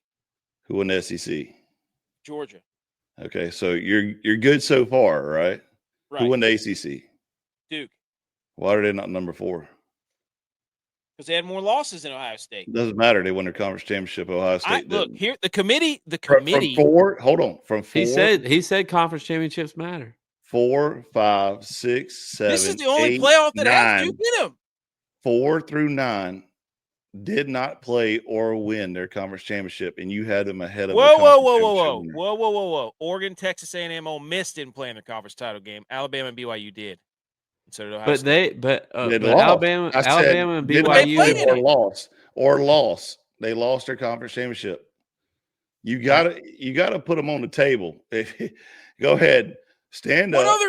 Who won the SEC? Georgia. Okay, so you're good so far, right? Right. Who won the ACC? Duke. Why are they not number 4? Because they had more losses than Ohio State. Doesn't matter. They won their conference championship. Ohio State. Look here, the committee. From 4. Hold on. From 4. He said conference championships matter. 4, 5, 6, 7. This is the only 8, playoff that 9, has Duke in them. 4 through 9 did not play or win their conference championship, and you had them ahead of. Whoa! Oregon, Texas A&M, Ole Miss didn't play in their conference title game. Alabama and BYU did. And so did Ohio State. But Alabama and BYU lost. They lost their conference championship. You got to put them on the table. Go ahead, stand up.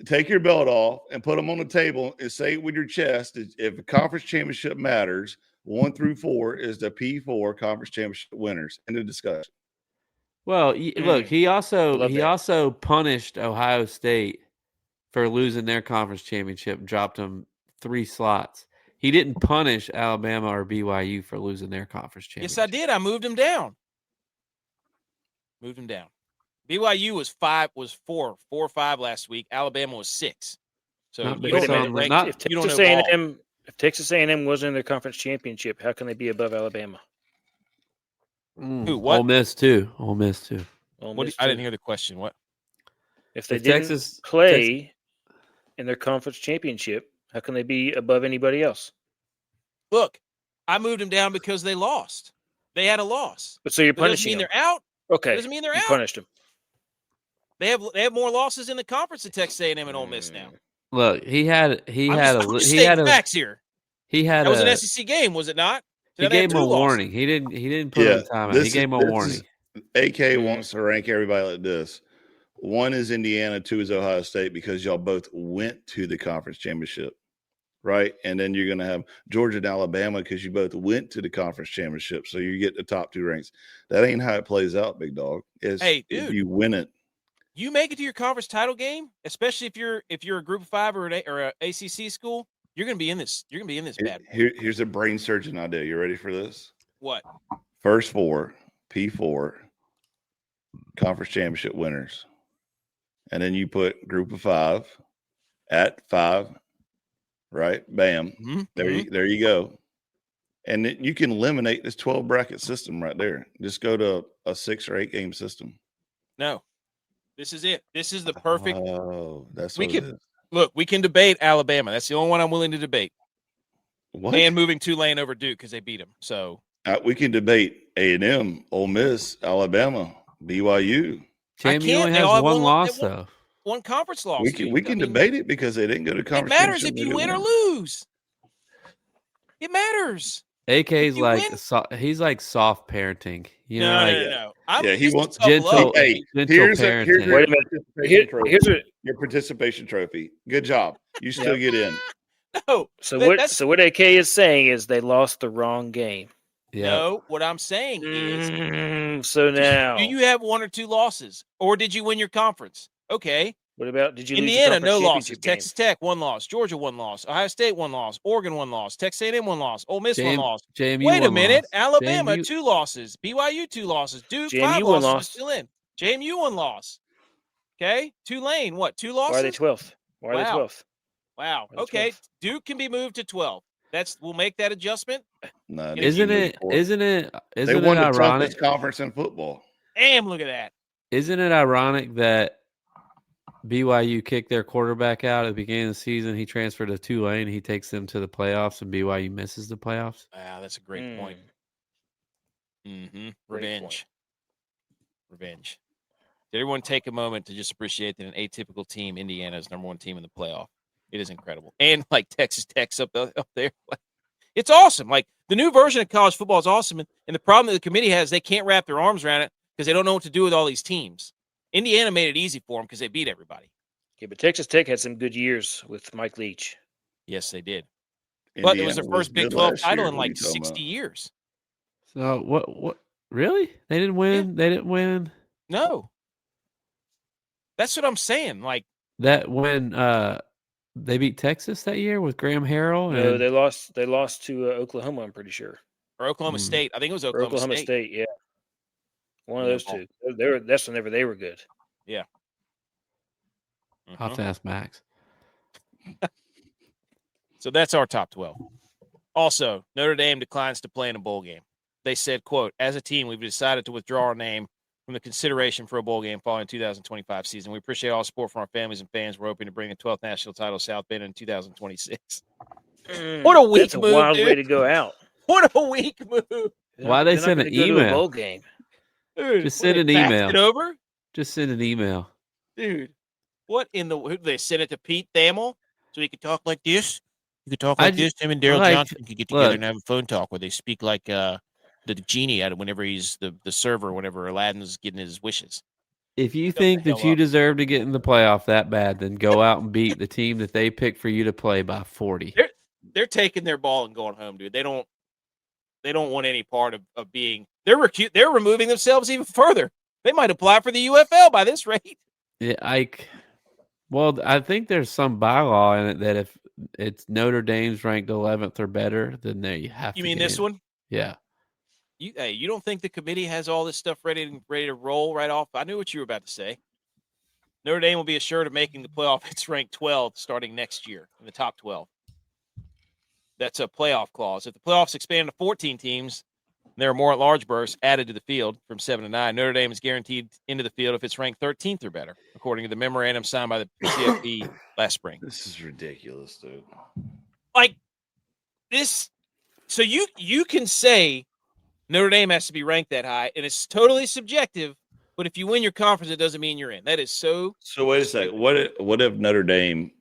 take your belt off and put them on the table and say with your chest, if a conference championship matters, 1 through 4 is the P4 conference championship winners. End of discussion. Well, look, he also punished Ohio State for losing their conference championship, dropped them 3 slots. He didn't punish Alabama or BYU for losing their conference championship. Yes, I did. I moved him down. BYU was 4 or 5 last week. Alabama was 6. So you don't know the rank. If Texas A&M wasn't in their conference championship, how can they be above Alabama? Who? What? Ole Miss too. I didn't hear the question. What? If they didn't play in their conference championship, how can they be above anybody else? Look, I moved them down because they lost. They had a loss. But so you're punishing them. They're out. Okay. Doesn't mean they're out. Punished them. They have more losses in the conference than Texas A&M and Ole Miss now. Look, facts here. That was an SEC game, was it not? He gave him a warning. He didn't put him in timeout. He gave him a warning. AK wants to rank everybody like this. 1 is Indiana, 2 is Ohio State, because y'all both went to the conference championship, right? And then you're going to have Georgia and Alabama because you both went to the conference championship, so you get the top 2 ranks. That ain't how it plays out, big dog. Hey, dude, if you win it, you make it to your conference title game, especially if you're a Group of 5 or an ACC school. You're going to be in this. You're going to be in this bad. Here's a brain surgeon idea. You ready for this? What? First 4, P4, conference championship winners. And then you put Group of 5 at 5, right? Bam. Mm-hmm. There you go. And you can eliminate this 12 bracket system right there. Just go to a 6 or 8 game system. No. This is it. This is the perfect. Oh, that's what it is. Look, we can debate Alabama. That's the only one I'm willing to debate. What? And moving Tulane over Duke because they beat them. So we can debate A&M, Ole Miss, Alabama, BYU. Jamie only has one loss, though. One conference loss. We can debate it because they didn't go to conference. It matters if you win or lose. It matters. AK's he's like soft parenting. You know, No. He wants gentle parenting. Wait a minute. Here's your participation trophy. Good job. You still get in. No. So what AK is saying is they lost the wrong game. Yeah. No, what I'm saying is so now do you have 1 or 2 losses? Or did you win your conference? Okay. What about did you Indiana, lose no losses. Game? Texas Tech, 1 loss. Georgia, 1 loss. Ohio State, 1 loss. Oregon, 1 loss. Texas A&M, 1 loss. Ole Miss, 1 loss. Wait a minute. Alabama, 2 losses. BYU, 2 losses. Duke, 5 losses. Still in. JMU, 1 loss. Okay. Tulane, what? 2 losses? Why are they 12th? Why are they 12th? Wow. Okay. 12th? Duke can be moved to 12. We'll make that adjustment. No, isn't it they won the toughest conference in football. Damn, look at that. Isn't it ironic that BYU kicked their quarterback out at the beginning of the season? He transferred to Tulane. He takes them to the playoffs, and BYU misses the playoffs. Wow, that's a great point. Mm-hmm. Revenge. Did everyone take a moment to just appreciate that an atypical team, Indiana, is number 1 team in the playoff? It is incredible. And like Texas Tech's up there. It's awesome. Like the new version of college football is awesome. And the problem that the committee has, they can't wrap their arms around it because they don't know what to do with all these teams. Indiana made it easy for them because they beat everybody. Yeah, but Texas Tech had some good years with Mike Leach. Yes, they did. Indiana but it was their first Big 12 title in like 60 years. So what really? They didn't win? Yeah. They didn't win? No. That's what I'm saying. Like that when they beat Texas that year with Graham Harrell. No, they lost to Oklahoma, I'm pretty sure. Or Oklahoma State. I think it was Oklahoma State, yeah. One of those two. That's whenever they were good. Yeah. I'll have to ask Max. So that's our top 12. Also, Notre Dame declines to play in a bowl game. They said, quote, as a team, we've decided to withdraw our name from the consideration for a bowl game following the 2025 season. We appreciate all support from our families and fans. We're hoping to bring the 12th national title to South Bend in 2026. What a weak move, That's a wild dude. way to go out. What a weak move. Why they send an email? Bowl game. Dude, just send an email. It over? Just send an email. Dude, what in the – they sent it to Pete Thamel so he could talk like this? He could talk like this. Him and Daryl Johnson could get together and have a phone talk where they speak like the genie at it whenever he's the server, whenever Aladdin's getting his wishes. If you think that you deserve to get in the playoff that bad, then go out and beat the team that they picked for you to play by 40. They're taking their ball and going home, dude. They don't want any part of being. They're removing themselves even further. They might apply for the UFL by this rate. Yeah, I think there's some bylaw in it that if it's Notre Dame's ranked 11th or better, then they have to. You mean this one? Yeah. You don't think the committee has all this stuff ready to roll right off? I knew what you were about to say. Notre Dame will be assured of making the playoff. It's ranked 12th starting next year in the top 12. That's a playoff clause. If the playoffs expand to 14 teams, there are more large berths added to the field from 7 to 9. Notre Dame is guaranteed into the field if it's ranked 13th or better, according to the memorandum signed by the CFP last spring. This is ridiculous, dude. Like this. So you can say Notre Dame has to be ranked that high, and it's totally subjective. But if you win your conference, it doesn't mean you're in. That is so. So wait a second. What if Notre Dame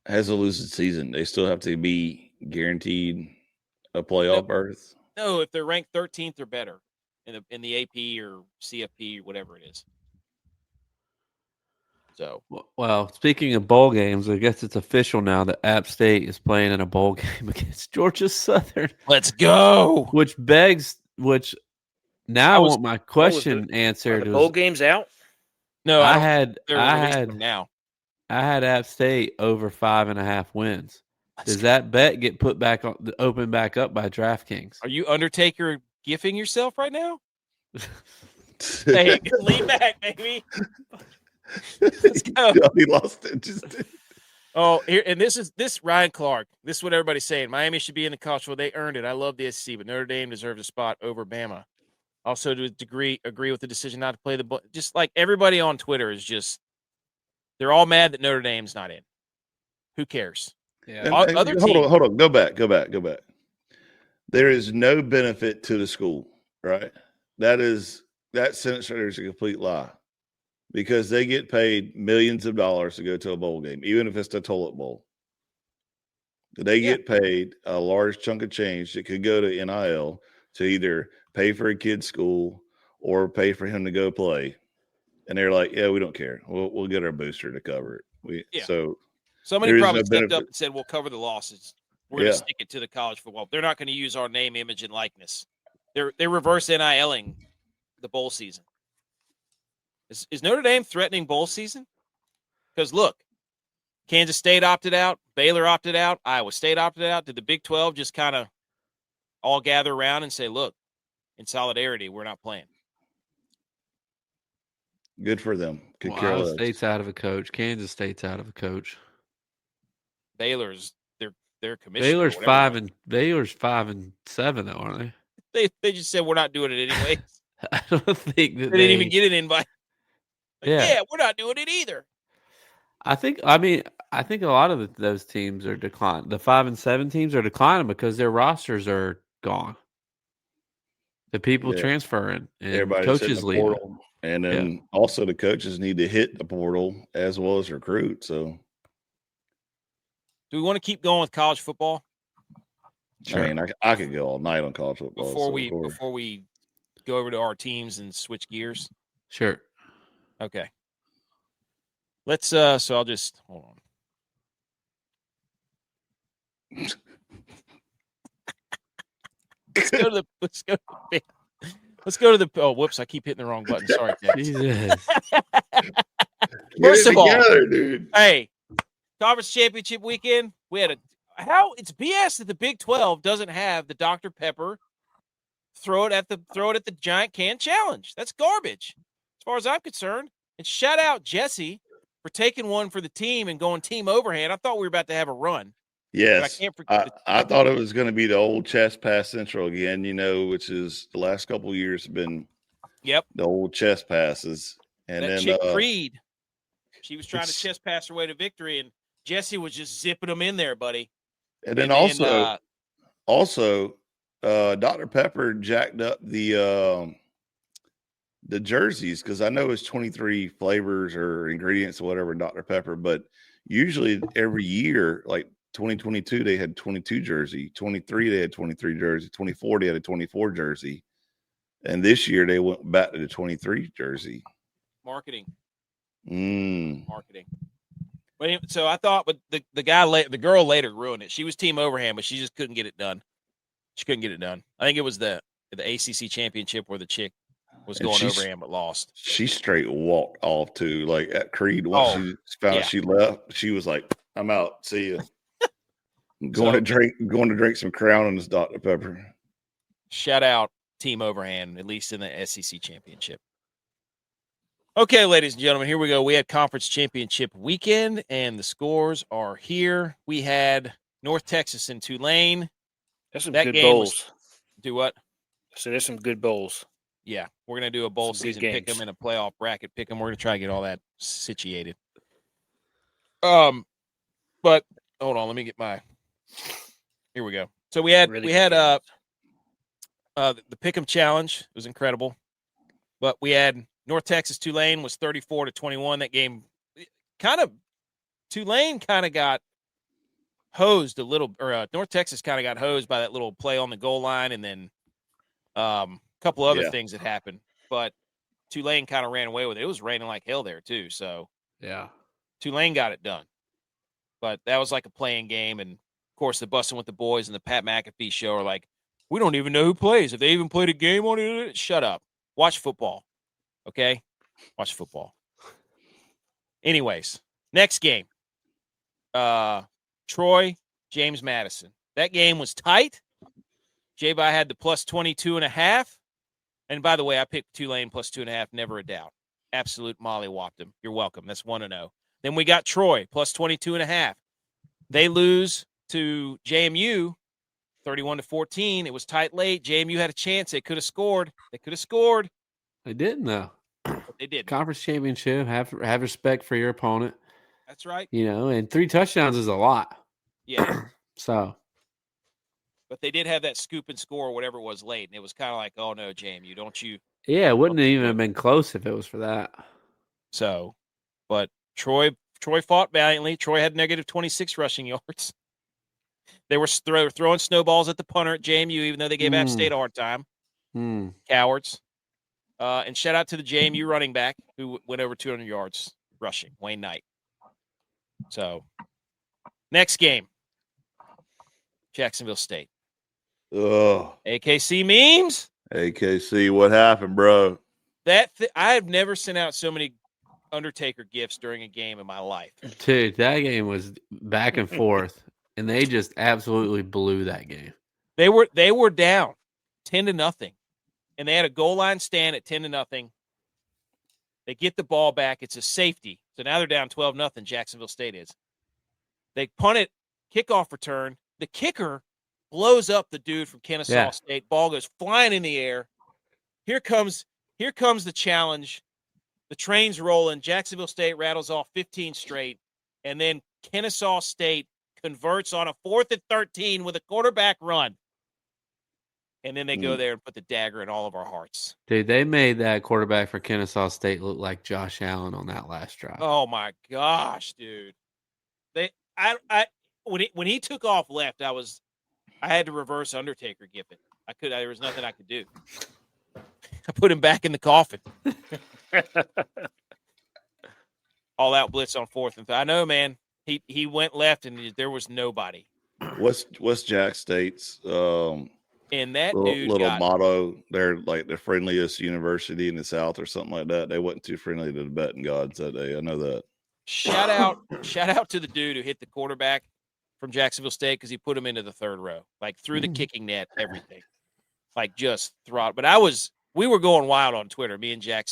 has a losing season? They still have to be guaranteed a playoff berth? No, if they're ranked 13th or better in the AP or CFP or whatever it is. So, well, speaking of bowl games, I guess it's official now that App State is playing in a bowl game against Georgia Southern. Let's go. Which now I want my question answered. Are the bowl games out? No, I had now. I had App State over 5.5 wins. Does that bet get put back on, open back up by DraftKings? Are you Undertaker gifting yourself right now? Hey, lean back, baby. Let's go. He lost it. Here, and this Ryan Clark. This is what everybody's saying. Miami should be in the college. Well, they earned it. I love the SEC, but Notre Dame deserves a spot over Bama. Also, to a degree, agree with the decision not to play the. Just like everybody on Twitter is they're all mad that Notre Dame's not in. Who cares? Yeah. Hold on. Go back. There is no benefit to the school, right? That sentence right there is a complete lie, because they get paid millions of dollars to go to a bowl game, even if it's the toilet bowl. They get paid a large chunk of change that could go to NIL to either pay for a kid's school or pay for him to go play. And they're like, yeah, we don't care. We'll get our booster to cover it. So somebody probably stepped up and said, we'll cover the losses. We're going to stick it to the college football. They're not going to use our name, image, and likeness. They're reverse NIL-ing the bowl season. Is Notre Dame threatening bowl season? Because look, Kansas State opted out, Baylor opted out, Iowa State opted out. Did the Big 12 just kind of all gather around and say, look, in solidarity, we're not playing? Good for them. Iowa State's out of a coach. Kansas State's out of a coach. Baylor's their commissioner. Baylor's 5-7 though, aren't they? They just said we're not doing it anyway. I don't think that they didn't even get an invite. We're not doing it either. I think a lot of those teams are declining. The 5-7 teams are declining because their rosters are gone. The people transferring and everybody's coaches leaving. And then also the coaches need to hit the portal as well as recruit. So, do we want to keep going with college football? Sure. I mean, I could go all night on college football before we go over to our teams and switch gears. Sure. Okay. Let's so I'll just hold on. Let's go to the oh whoops, I keep hitting the wrong button. Sorry, Jesus. First of all, dude. Hey, conference championship weekend, we had it's BS that the Big 12 doesn't have the Dr. Pepper throw it at the giant can challenge. That's garbage as far as I'm concerned. And shout out Jesse for taking one for the team and going team overhand. I thought we were about to have a run. Yes. I thought it was going to be the old chest pass central again, which is the last couple of years have been the old chest passes. And that then chick Creed, she was trying to chest pass her way to victory, and Jesse was just zipping them in there, buddy. And then Dr. Pepper jacked up the jerseys, because I know it's 23 flavors or ingredients or whatever in Dr. Pepper, but usually every year, like 2022, they had 22 jersey, 23, they had 23 jersey, 24, they had a 24 jersey. And this year they went back to the 23 jersey. Marketing. Marketing. So I thought, but the girl later ruined it. She was Team Overhand, but she just couldn't get it done. She couldn't get it done. I think it was the ACC championship where the chick was going overhand but lost. She straight walked off too. Like at Creed, once she found out she left, she was like, "I'm out. See you." Going to drink some Crown and this Dr. Pepper. Shout out Team Overhand, at least in the SEC championship. Okay, ladies and gentlemen, here we go. We had conference championship weekend, and the scores are here. We had North Texas and Tulane. That's some good bowls. Do what? So there's some good bowls. Yeah, we're going to do a bowl season, pick them in a playoff bracket, pick them. We're going to try to get all that situated. But hold on, let me get here we go. So we had the Pick'em Challenge. It was incredible. But we had North Texas Tulane was 34-21. That game Tulane kind of got hosed a little, or North Texas kind of got hosed by that little play on the goal line, and then a couple other things that happened. But Tulane kind of ran away with it. It was raining like hell there too. So yeah, Tulane got it done. But that was like a playing game, and of course the Bussin' with the Boys and the Pat McAfee show are like, we don't even know who plays. If they even played a game on it, shut up. Watch football. Okay? Watch football. Anyways, next game. Troy, James Madison. That game was tight. J-Bi had the plus 22.5. And by the way, I picked Tulane plus 2.5, never a doubt. Absolute molly-whopped them. You're welcome. That's 1-0. Then we got Troy plus 22.5. They lose to JMU 31-14. It was tight late. JMU had a chance. They could have scored. They didn't, though. But they did. Conference championship. Have respect for your opponent. That's right. And 3 touchdowns is a lot. Yeah. So. But they did have that scoop and score or whatever it was late. And it was kind of like, oh, no, JMU, don't you. Yeah, it wouldn't even have been close if it was for that. So, but Troy fought valiantly. Troy had negative 26 rushing yards. They were throwing snowballs at the punter at JMU, even though they gave App State a hard time. Cowards. And shout out to the JMU running back who went over 200 yards rushing, Wayne Knight. So, next game, Jacksonville State. Oh, AKC memes. AKC, what happened, bro? I have never sent out so many Undertaker gifts during a game in my life. Dude, that game was back and forth, and they just absolutely blew that game. They were down 10-0, and they had a goal line stand at 10-0. They get the ball back. It's a safety. So now they're down 12-0. Jacksonville State is. They punt it, kickoff return. The kicker blows up the dude from Kennesaw State. Ball goes flying in the air. Here comes the challenge. The train's rolling. Jacksonville State rattles off 15 straight. And then Kennesaw State converts on a 4th and 13 with a quarterback run. And then they go there and put the dagger in all of our hearts. Dude, they made that quarterback for Kennesaw State look like Josh Allen on that last drive. Oh my gosh, dude! When he took off left, I had to reverse Undertaker give it. There was nothing I could do. I put him back in the coffin. All out blitz on 4th and 3. I know, man. He went left and there was nobody. What's Jack State's? And that little motto, they're like the friendliest university in the South or something like that. They wasn't too friendly to the betting gods that day. I know that. Shout out to the dude who hit the quarterback from Jacksonville State because he put him into the 3rd row, like through the kicking net, everything, like just throttle. But we were going wild on Twitter. Me and Jack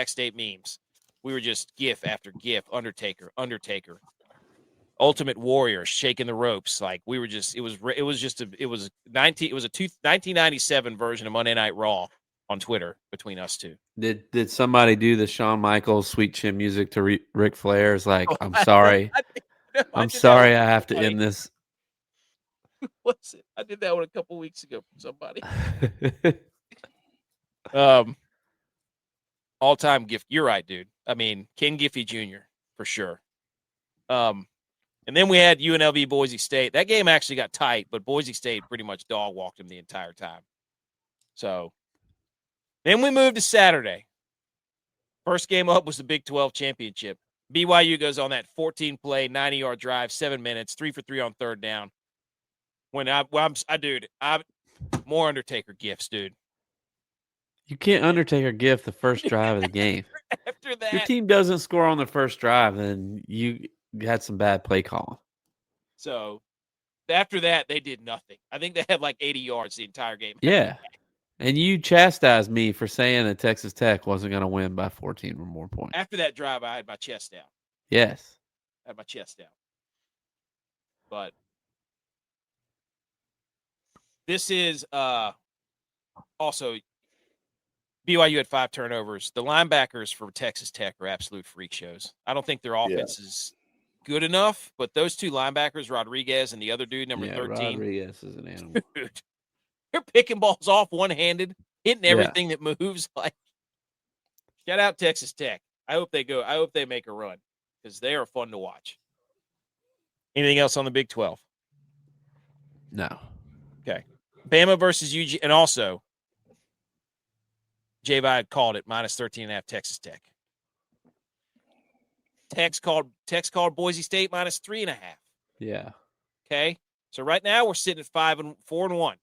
State memes. We were just GIF after GIF. Undertaker. Ultimate Warrior shaking the ropes. Like we were just, it was a 1997 version of Monday Night Raw on Twitter between us two. Did somebody do the Shawn Michaels sweet chin music to Ric Flair's? Like, I'm sorry. I'm sorry I have to end this. What's it? I did that one a couple weeks ago from somebody. All-time gift. You're right, dude. I mean, King Giffey Jr. for sure. And then we had UNLV Boise State. That game actually got tight, but Boise State pretty much dog walked him the entire time. So then we moved to Saturday. First game up was the Big 12 championship. BYU goes on that 14-play, 90-yard drive, 7 minutes, 3 for 3 on third down. Dude, more Undertaker gifts, dude. You can't Undertaker gift the first drive of the game. After that, your team doesn't score on the first drive, then you had some bad play calling. So after that, they did nothing. I think they had like 80 yards the entire game. Yeah. And you chastised me for saying that Texas Tech wasn't going to win by 14 or more points. After that drive, I had my chest out. Yes. I had my chest out. But this is also BYU had 5 turnovers. The linebackers for Texas Tech are absolute freak shows. I don't think their offense is good enough, but those 2 linebackers, Rodriguez and the other dude, number 13. Rodriguez is an animal. Dude, they're picking balls off one-handed, hitting everything that moves. Like, shout out Texas Tech. I hope they make a run because they are fun to watch. Anything else on the Big 12? No. Okay. Bama versus UG, and also J-Vi called it minus 13.5 Texas Tech. Tex called Boise State minus 3.5. Yeah. Okay. So right now we're sitting at 4-1.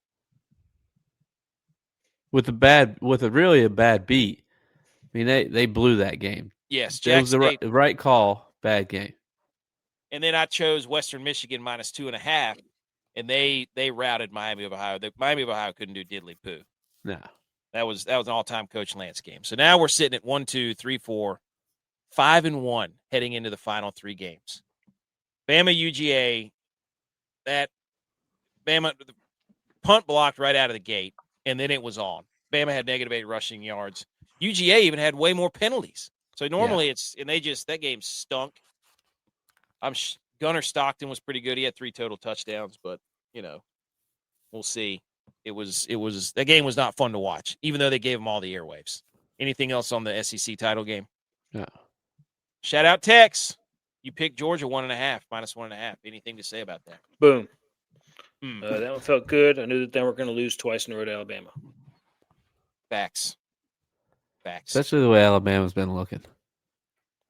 With a really bad beat. I mean, they blew that game. Yes, It was the right call, bad game. And then I chose Western Michigan minus 2.5, and they routed Miami of Ohio. Miami of Ohio couldn't do diddly poo. No. That was an all-time Coach Lance game. So now we're sitting at 1, 2, 3, 4, 5-1 heading into the final 3 games. Bama UGA, that Bama the punt blocked right out of the gate, and then it was on. Bama had -8 rushing yards. UGA even had way more penalties. So normally that game stunk. Gunnar Stockton was pretty good. He had 3 total touchdowns, but we'll see. It was that game was not fun to watch, even though they gave them all the airwaves. Anything else on the SEC title game? No. Shout out Tex. You picked Georgia -1.5, minus 1.5. Anything to say about that? Boom. That one felt good. I knew that they were going to lose twice in a row to Alabama. Facts. Especially the way Alabama's been looking.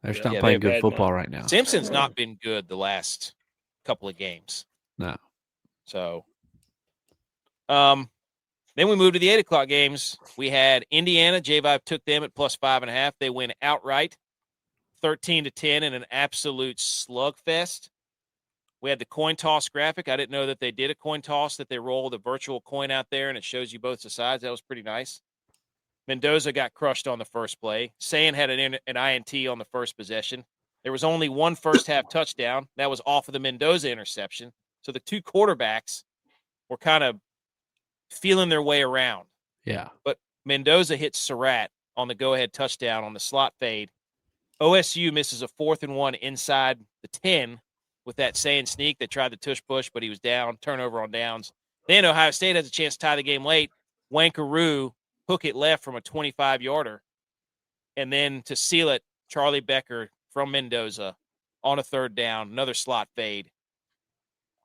They're just not playing good football right now. Simpson's not been good the last couple of games. No. So, then we moved to the 8 o'clock games. We had Indiana. J-Vi took them at plus 5.5. They win outright, 13-10 in an absolute slugfest. We had the coin toss graphic. I didn't know that they did a coin toss, that they rolled a virtual coin out there, and it shows you both the sides. That was pretty nice. Mendoza got crushed on the first play. Sayin had an INT on the first possession. There was only one first-half touchdown. That was off of the Mendoza interception. So the 2 quarterbacks were kind of feeling their way around. Yeah. But Mendoza hits Surratt on the go-ahead touchdown on the slot fade. OSU misses a 4th and 1 inside the 10 with that Sayin sneak. They tried the tush push, but he was down. Turnover on downs. Then Ohio State has a chance to tie the game late. Wankaroo hook it left from a 25-yarder. And then to seal it, Charlie Becker from Mendoza on a 3rd down, another slot fade.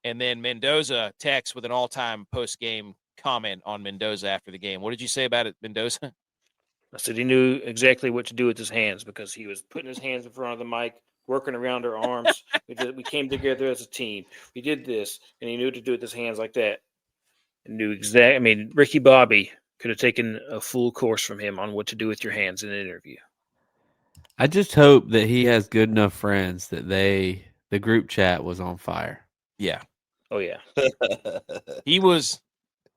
And then Mendoza texts with an all-time post-game comment on Mendoza after the game. What did you say about it, Mendoza? I said he knew exactly what to do with his hands because he was putting his hands in front of the mic, working around our arms. We came together as a team. We did this, and he knew what to do with his hands like that. And knew exactly. I mean, Ricky Bobby could have taken a full course from him on what to do with your hands in an interview. I just hope that he has good enough friends that the group chat was on fire. Yeah. Oh, yeah.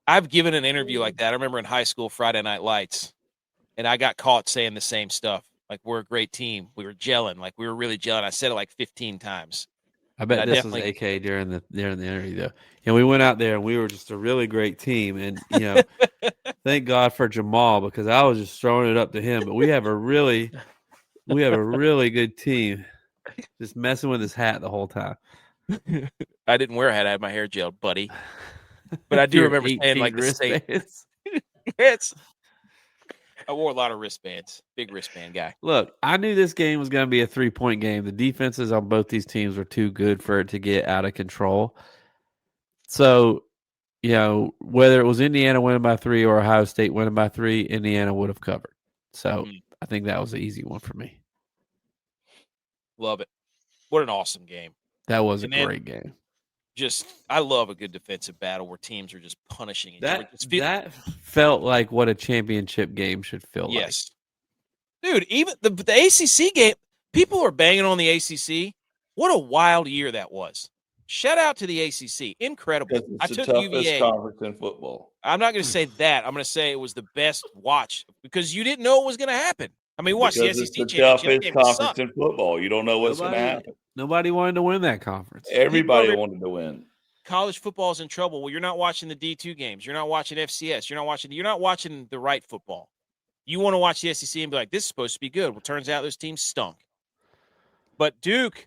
I've given an interview like that. I remember in high school, Friday Night Lights, and I got caught saying the same stuff. Like, we're a great team. We were gelling. Like, we were really gelling. I said it like 15 times. I bet this was AK during the interview, though. And we went out there, and we were just a really great team. And, thank God for Jamal because I was just throwing it up to him. But we have a really good team. Just messing with his hat the whole time. I didn't wear a hat. I had my hair gelled, buddy. But I do remember saying like the same. I wore a lot of wristbands. Big wristband guy. Look, I knew this game was going to be a 3-point game. The defenses on both these teams were too good for it to get out of control. So, whether it was Indiana winning by 3 or Ohio State winning by 3, Indiana would have covered. So, I think that was an easy one for me. Love it. What an awesome game. That was a great game. I love a good defensive battle where teams are just punishing each other. That felt like what a championship game should feel like. Yes. Dude, even the ACC game, people are banging on the ACC. What a wild year that was. Shout out to the ACC. Incredible. I took the toughest UVA conference in football. I'm not going to say that. I'm going to say it was the best watch because you didn't know what was going to happen. I mean, watch the SEC championship game. Conference in football. You don't know what's going to happen. Nobody wanted to win that conference. Everybody wanted to win. College football is in trouble. Well, you're not watching the D2 games. You're not watching FCS. You're not watching the right football. You want to watch the SEC and be like, this is supposed to be good. Well, turns out those teams stunk. But Duke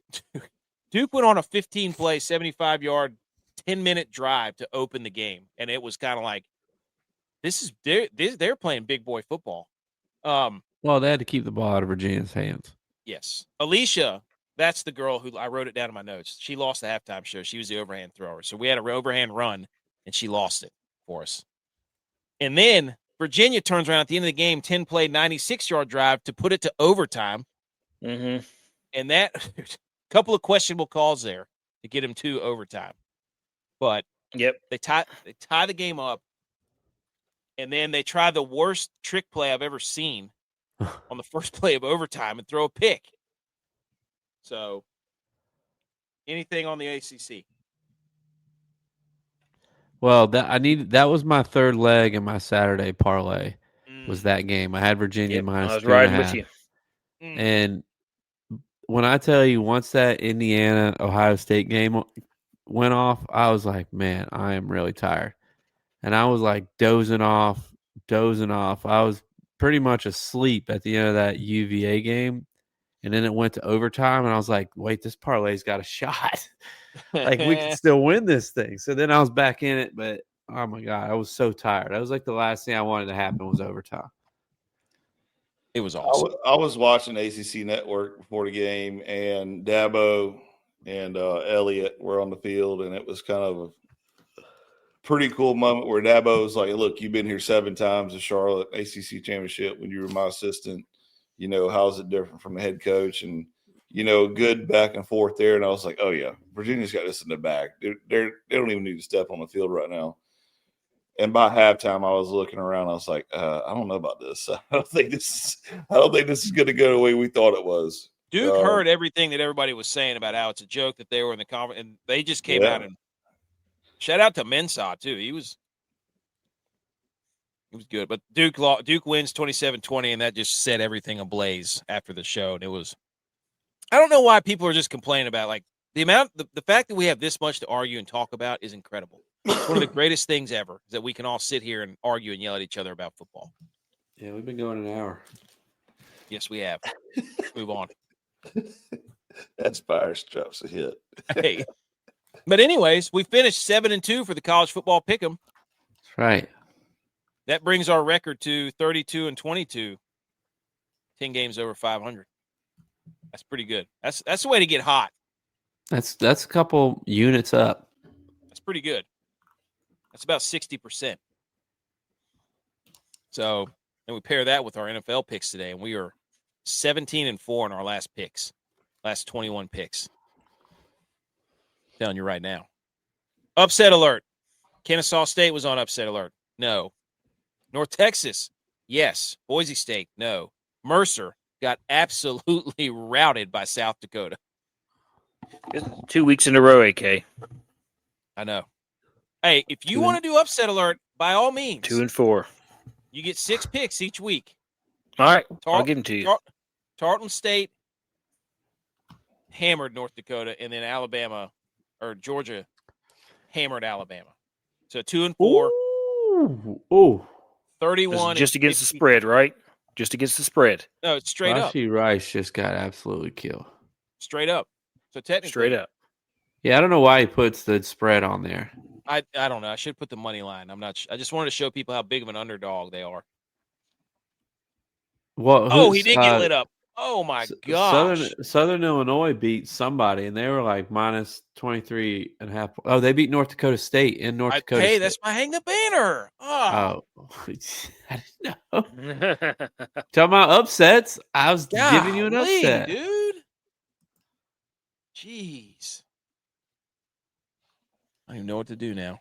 went on a 15-play, 75-yard, 10-minute drive to open the game, and it was kind of like, they're playing big boy football. Well, they had to keep the ball out of Virginia's hands. Yes. Alicia, that's the girl who I wrote it down in my notes. She lost the halftime show. She was the overhand thrower. So we had an overhand run, and she lost it for us. And then Virginia turns around at the end of the game, 10-play, 96-yard drive to put it to overtime. Mm-hmm. And that couple of questionable calls there to get him to overtime. But they tie the game up, and then they try the worst trick play I've ever seen on the first play of overtime and throw a pick. So, anything on the ACC? Well, that was my third leg in my Saturday parlay. Was that game? I had Virginia minus 3.5. I was riding with you. And when I tell you, once that Indiana-Ohio State game went off, I was like, man, I am really tired. And I was like dozing off. I was pretty much asleep at the end of that UVA game. And then it went to overtime, and I was like, wait, this parlay's got a shot. Like, we can still win this thing. So then I was back in it, but, oh, my God, I was so tired. That was like the last thing I wanted to happen was overtime. It was awesome. I was watching ACC Network before the game, and Dabo and Elliott were on the field, and it was kind of a pretty cool moment where Dabo was like, look, you've been here 7 times in Charlotte ACC championship when you were my assistant. You know, how's it different from a head coach? And, you know, good back and forth there. And I was like, oh, yeah, Virginia's got this in the bag. They don't even need to step on the field right now. And by halftime, I was looking around. I was like, I don't know about this. I don't think this is going to go the way we thought it was. Duke heard everything that everybody was saying about how it's a joke that they were in the conference, and they just came out and shout out to Mensah too. He was good, but Duke wins 27-20, and that just set everything ablaze after the show. And it was, I don't know why people are just complaining about like the fact that we have this much to argue and talk about is incredible. It's one of the greatest things ever is that we can all sit here and argue and yell at each other about football. Yeah, we've been going an hour. Yes, we have. Move on. That's Byers drops a hit. Hey, but anyways, we finished 7-2 for the college football pick'em. That's right. That brings our record to 32-22, 10 games over 500. That's pretty good. That's the way to get hot. That's a couple units up. That's pretty good. That's about 60%. So, and we pair that with our NFL picks today, and we are 17-4 in our last 21 picks. I'm telling you right now. Upset alert. Kennesaw State was on upset alert. No. North Texas, yes. Boise State, no. Mercer got absolutely routed by South Dakota. 2 weeks in a row, AK. I know. Hey, if you want to do upset alert, by all means. 2-4. You get 6 picks each week. All right, I'll give them to you. Tarleton State hammered North Dakota, and then Georgia hammered Alabama. So 2-4. Ooh. 31 just against the spread, right? Just against the spread. No, it's straight up. Rashee Rice just got absolutely killed. Straight up. So technically, straight up. Yeah, I don't know why he puts the spread on there. I don't know. I should put the money line. I'm not. I just wanted to show people how big of an underdog they are. Well, he did get lit up. Oh my gosh! Southern Illinois beat somebody, and they were like minus 23.5. Oh, they beat North Dakota State in North Dakota. Hey, State. that's my hang the banner. Oh, I didn't know. Talking about upsets, I was giving you an upset, dude. Jeez, I don't even know what to do now.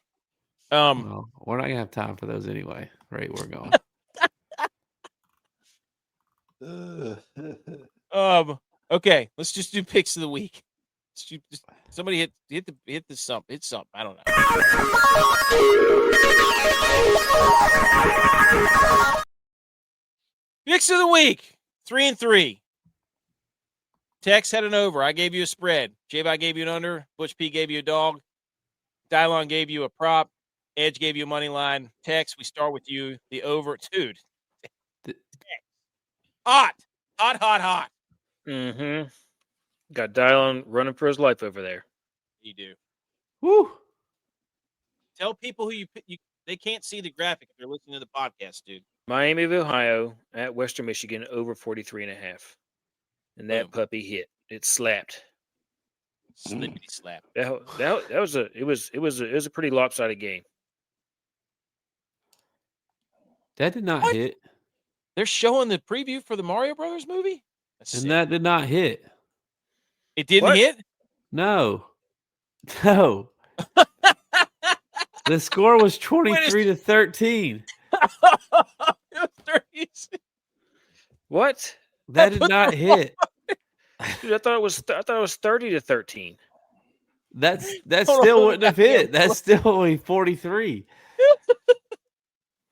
Well, we're not gonna have time for those anyway. Right, we're going. Okay, let's just do picks of the week. Somebody hit the sump. Hit something. I don't know. Picks of the week. 3-3. Tex had an over. I gave you a spread. J-Bot gave you an under. ButchP gave you a dog. DYLON gave you a prop. Edge gave you a money line. Tex, we start with you. The over. Dude. Hot. Mm-hmm. Got DYLON running for his life over there. You do. Woo. Tell people who they can't see the graphic if they're listening to the podcast, dude. Miami of Ohio at Western Michigan over 43.5. And that puppy hit. It slapped. Slippity slap. That was a pretty lopsided game. That did not hit. They're showing the preview for the Mario Brothers movie? That did not hit. It didn't hit? No. The score was 23-13. What? That did not hit. Dude, I thought it was 30-13. That still wouldn't have hit. That's still only 43.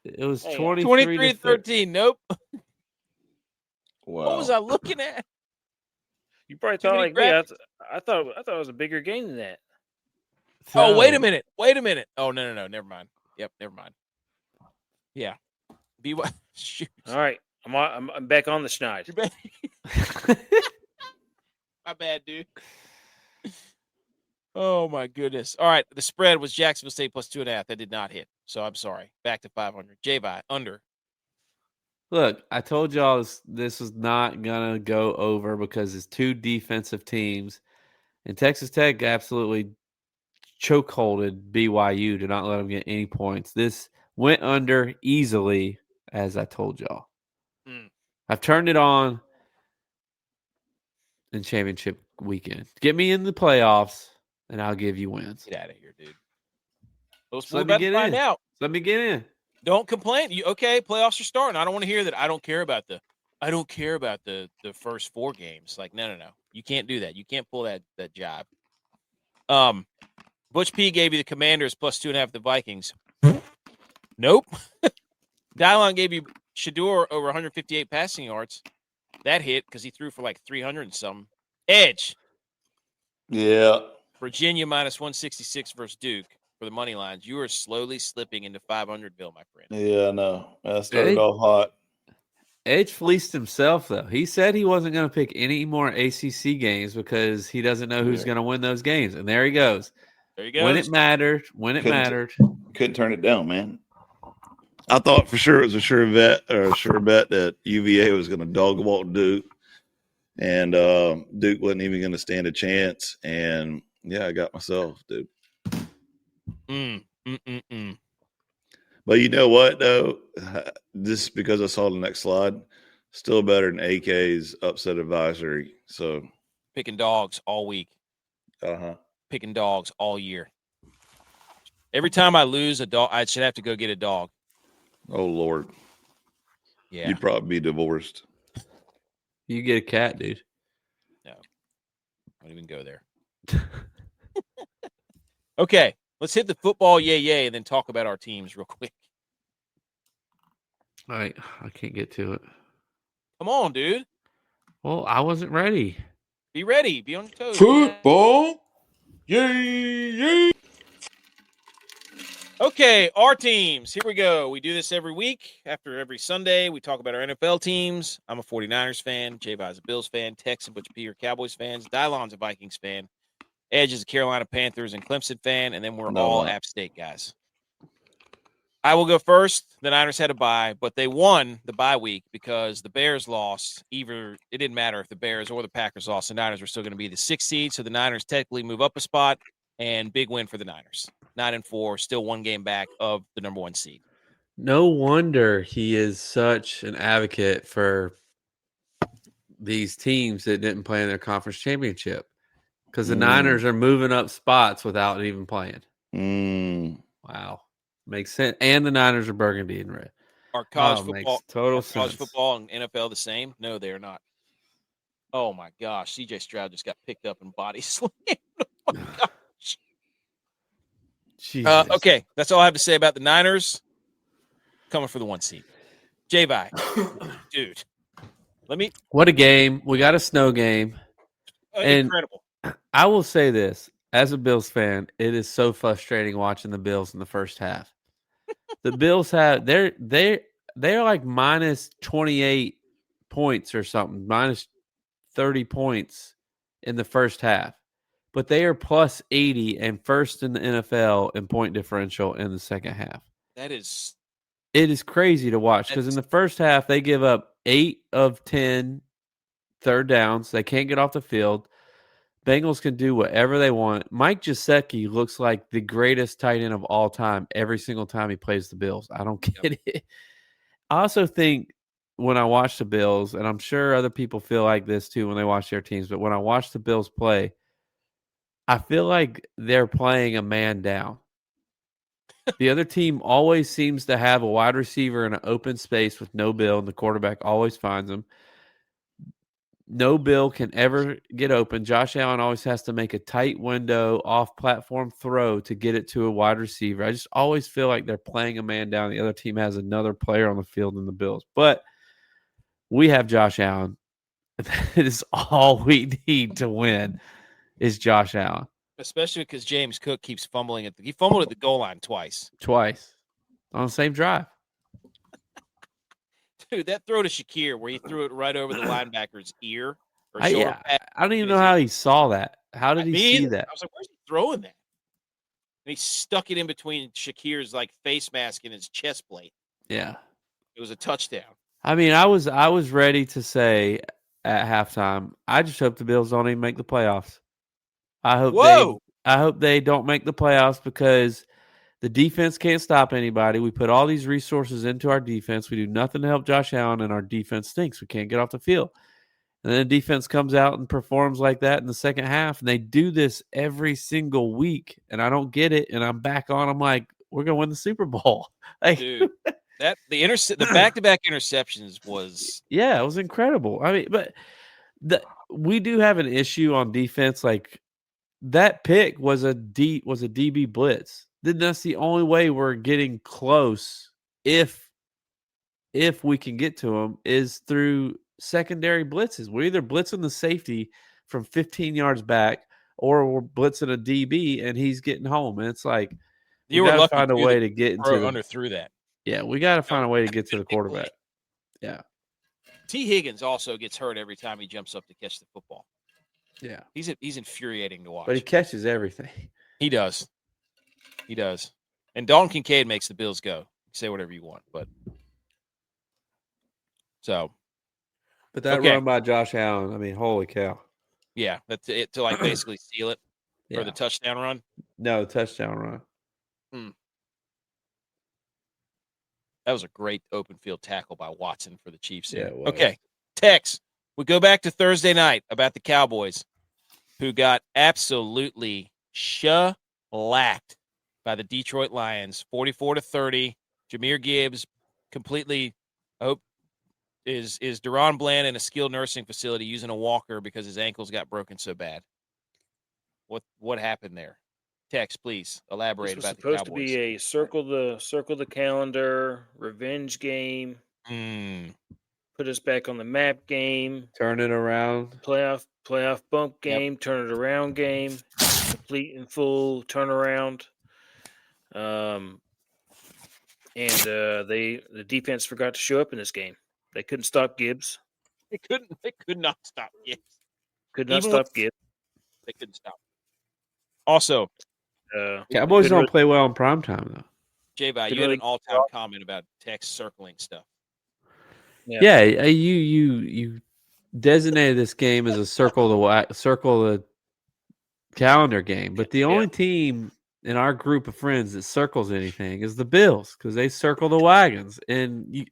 It was 23-13. Nope. Wow. What was I looking at? You probably thought like me. I thought it was a bigger game than that. Oh, wait a minute. Oh, no. Never mind. Yep, never mind. Yeah. Shoot. All right. I'm back on the schneid. You're back. My bad, dude. Oh, my goodness. All right. The spread was Jacksonville State plus 2.5. That did not hit. So I'm sorry. Back to 500. J-Vi, under. Look, I told y'all this was not going to go over because it's two defensive teams. And Texas Tech absolutely chokeholded BYU to not let them get any points. This went under easily, as I told y'all. I've turned it on in championship weekend. Get me in the playoffs, and I'll give you wins. Get out of here, dude. We're about to find out. Let me get in. Don't complain. Playoffs are starting. I don't want to hear that. I don't care about the first 4 games. Like, no. You can't do that. You can't pull that job. ButchP gave you the Commanders plus 2.5 the Vikings. Nope. DYLON gave you Shedeur over 158 passing yards. That hit because he threw for like 300 and something. Edge. Yeah. Virginia minus 166 versus Duke. For the money lines, you are slowly slipping into 500-ville, my friend. Yeah, I know. I started off hot. Edge fleeced himself, though. He said he wasn't going to pick any more ACC games because he doesn't know who's going to win those games. And there he goes. When it mattered. Couldn't turn it down, man. I thought for sure it was a sure bet that UVA was going to dog walk Duke. And Duke wasn't even going to stand a chance. And, yeah, I got myself, dude. But you know what, though? Just because I saw the next slide, still better than AK's upset advisory. So picking dogs all week. Picking dogs all year. Every time I lose a dog, I should have to go get a dog. Oh, Lord. Yeah. You'd probably be divorced. You get a cat, dude. No. Don't even go there. Okay. Let's hit the football yay, and then talk about our teams real quick. All right. I can't get to it. Come on, dude. Well, I wasn't ready. Be ready. Be on your toes. Football yay. Okay, our teams. Here we go. We do this every week. After every Sunday, we talk about our NFL teams. I'm a 49ers fan. J-Vi's a Bills fan. Tex and ButchP are Cowboys fans. DYLON's a Vikings fan. Edge is a Carolina Panthers and Clemson fan, and then we're all App State guys. I will go first. The Niners had a bye, but they won the bye week because the Bears lost. It didn't matter if the Bears or the Packers lost. The Niners were still going to be the 6th seed, so the Niners technically move up a spot, and big win for the Niners. 9-4, still 1 game back of the number 1 seed. No wonder he is such an advocate for these teams that didn't play in their conference championship, because the Niners are moving up spots without even playing. Wow. Makes sense. And the Niners are burgundy and red. Are college football, makes total college sense. football and NFL the same? No, they are not. Oh my gosh, CJ Stroud just got picked up and body slammed. Oh my gosh. Okay, that's all I have to say about the Niners coming for the 1 seed. J-Vi, dude, What a game! We got a snow game. Incredible. I will say this. As a Bills fan, it is so frustrating watching the Bills in the first half. The Bills they're like minus 28 points or something, minus 30 points in the first half. But they are plus 80 and first in the NFL in point differential in the second half. It is crazy to watch because in the first half they give up 8 of 10 third downs. They can't get off the field. Bengals can do whatever they want. Mike Gesicki looks like the greatest tight end of all time every single time he plays the Bills. I don't get it. I also think when I watch the Bills, and I'm sure other people feel like this too when they watch their teams, but when I watch the Bills play, I feel like they're playing a man down. The other team always seems to have a wide receiver in an open space with no Bill, and the quarterback always finds him. No Bill can ever get open. Josh Allen always has to make a tight window off-platform throw to get it to a wide receiver. I just always feel like they're playing a man down. The other team has another player on the field than the Bills. But we have Josh Allen. That is all we need to win is Josh Allen. Especially because James Cook keeps fumbling he fumbled at the goal line twice On the same drive. Dude, that throw to Shakir where he threw it right over the linebacker's ear. I don't even know how he saw that. How did he see that? I was like, where's he throwing that? And he stuck it in between Shakir's face mask and his chest plate. Yeah. It was a touchdown. I mean, I was ready to say at halftime, I just hope the Bills don't even make the playoffs. I hope they don't make the playoffs because the defense can't stop anybody. We put all these resources into our defense. We do nothing to help Josh Allen, and our defense stinks. We can't get off the field. And then the defense comes out and performs like that in the second half, and they do this every single week, and I don't get it, and I'm back on. I'm like, we're going to win the Super Bowl. Dude, the back-to-back interceptions was – yeah, it was incredible. I mean, but we do have an issue on defense. Like, that pick was a DB blitz. Then that's the only way we're getting close if we can get to them is through secondary blitzes. We're either blitzing the safety from 15 yards back or we're blitzing a DB and he's getting home. And it's like we got to find a way to get into through that. Yeah, we got to find a way to get to the quarterback. Yeah. T. Higgins also gets hurt every time he jumps up to catch the football. Yeah. He's infuriating to watch. But he catches everything. He does. He does. And Dalton Kincaid makes the Bills go. Say whatever you want, but that run by Josh Allen, I mean, holy cow. Yeah, that's it to basically seal it for the touchdown run. No, touchdown run. That was a great open field tackle by Watson for the Chiefs. Yeah, okay, Tex. We go back to Thursday night about the Cowboys, who got absolutely shellacked by the Detroit Lions, 44-30. Jahmyr Gibbs completely, is Deron Bland in a skilled nursing facility using a walker because his ankles got broken so bad. What happened there? Tex, please elaborate about the Cowboys. Supposed to be a circle the calendar revenge game. Put us back on the map game. Turn it around. Playoff bump game. Yep. Turn it around game. Complete and full turnaround. And the defense forgot to show up in this game. They couldn't stop Gibbs. They could not stop Gibbs. Gibbs. They couldn't stop. Also, Cowboys don't play well in primetime though. J-Bye, you had an all-time comment about text circling stuff. Yeah, you designated this game as a circle the calendar game, but the only team in our group of friends that circles anything is the Bills because they circle the wagons. And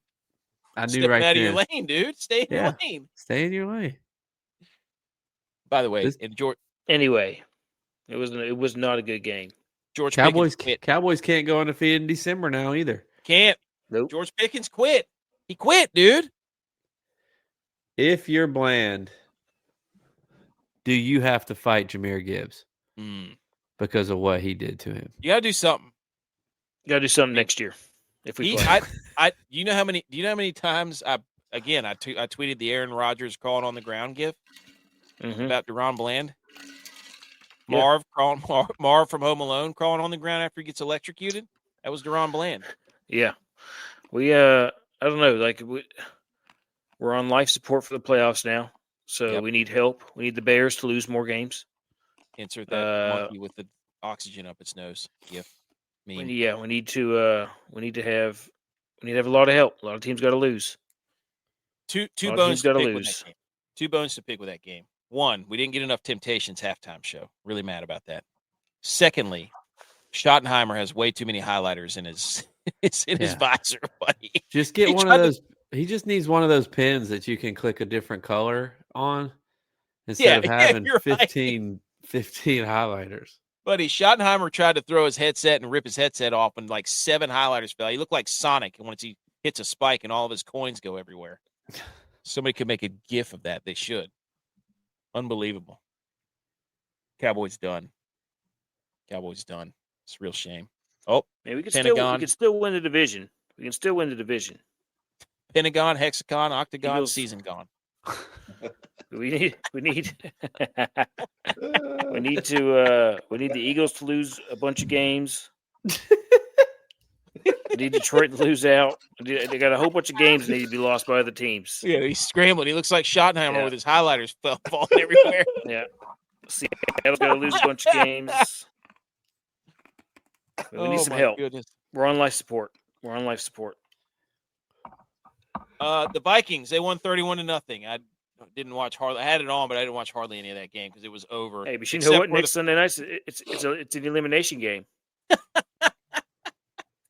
I knew right out then. of your lane, dude. Stay in your lane. Stay in your lane. By the way, Anyway, it was not a good game. George Cowboys can't go undefeated in December now either. Can't. Nope. George Pickens quit. He quit, dude. If you're Bland, do you have to fight Jahmyr Gibbs because of what he did to him? You gotta do something. You gotta do something next year if we play. Do you know how many times I tweeted the Aaron Rodgers crawling on the ground gif about DaRon Bland? Marv from Home Alone crawling on the ground after he gets electrocuted. That was DaRon Bland. Yeah, we I don't know. Like we're on life support for the playoffs now, so we need help. We need the Bears to lose more games. Insert that monkey with the oxygen up its nose. Yep. We need to have a lot of help. A lot of teams got to lose. Two bones to pick with that game. 2 bones to pick with that game. 1, we didn't get enough Temptations halftime show. Really mad about that. Secondly, Schottenheimer has way too many highlighters in his visor, buddy. Just get one of those. He just needs one of those pins that you can click a different color on instead of having 15 highlighters. Buddy, Schottenheimer tried to throw his headset and rip his headset off, and like 7 highlighters fell. He looked like Sonic once he hits a spike and all of his coins go everywhere. Somebody could make a GIF of that. They should. Unbelievable. Cowboys done. It's a real shame. Oh, man, we could still win the division. We can still win the division. Pentagon, hexagon, octagon, Eagles. Season gone. We need the Eagles to lose a bunch of games. We need Detroit to lose out. They got a whole bunch of games that need to be lost by other teams. Yeah, he's scrambling. He looks like Schottenheimer with his highlighters falling everywhere. Yeah. Seattle's got to lose a bunch of games. We need some help. Goodness. We're on life support. The Vikings, they won 31-0. I didn't watch hardly. I had it on, but I didn't watch hardly any of that game because it was over. Hey, but you know what? Next Sunday night, it's an elimination game.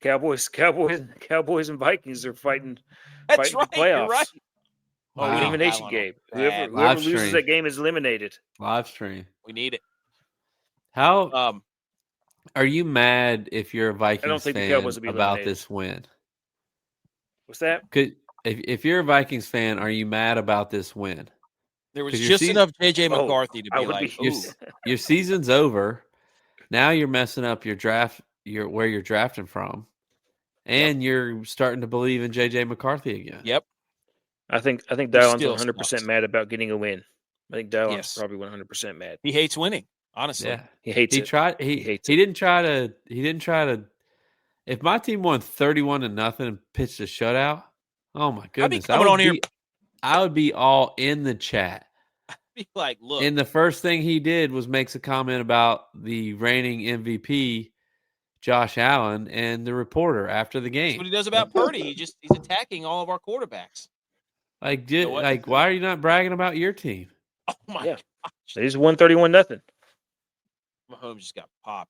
Cowboys, and Vikings are fighting the playoffs. You're right. Elimination game. Whoever loses that game is eliminated. Live stream. We need it. How are you mad if you're a Vikings fan about this win? What's that? If you're a Vikings fan, are you mad about this win? There was just enough J.J. McCarthy to be like, your season's over. Now you're messing up your draft, where you're drafting from, and you're starting to believe in J.J. McCarthy again. Yep. I think Dylon's 100% mad about getting a win. I think Dylon's probably 100% mad. He hates winning. Honestly, yeah. He hates it. He didn't try to. If my team won 31-0 and pitched a shutout, oh my goodness! I would be all in the chat. I'd be like, look. And the first thing he did was makes a comment about the reigning MVP, Josh Allen, and the reporter after the game. That's what he does about Purdy. He's attacking all of our quarterbacks. Why are you not bragging about your team? Oh my gosh! They just won 31-0. Mahomes just got popped.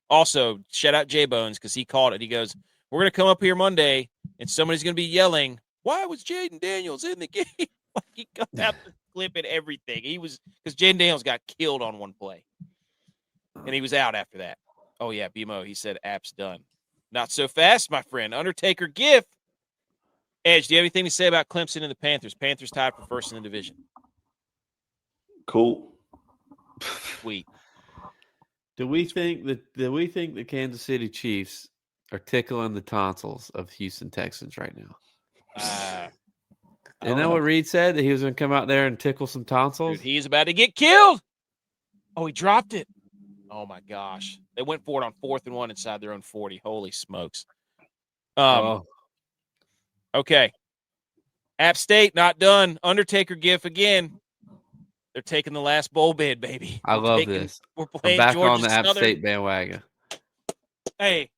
Also, shout out J-Bones because he called it. He goes, "We're going to come up here Monday, and somebody's going to be yelling, 'Why was Jaden Daniels in the game?'" Like he got out the clip and everything. He was because Jaden Daniels got killed on one play, and he was out after that. Oh yeah, BMO. He said, "App's done." Not so fast, my friend. Undertaker gift. Edge, do you have anything to say about Clemson and the Panthers? Panthers tied for first in the division. Cool. Sweet. Do we think the Kansas City Chiefs are tickling the tonsils of Houston Texans right now? Isn't that what Reed said? That he was going to come out there and tickle some tonsils? Dude, he's about to get killed. Oh, he dropped it. Oh, my gosh. They went for it on 4th and 1 inside their own 40. Holy smokes. Okay. App State, not done. Undertaker gif again. They're taking the last bowl bid, baby. I love this. We're playing I'm back Georgia on the App Southern. State bandwagon. Hey,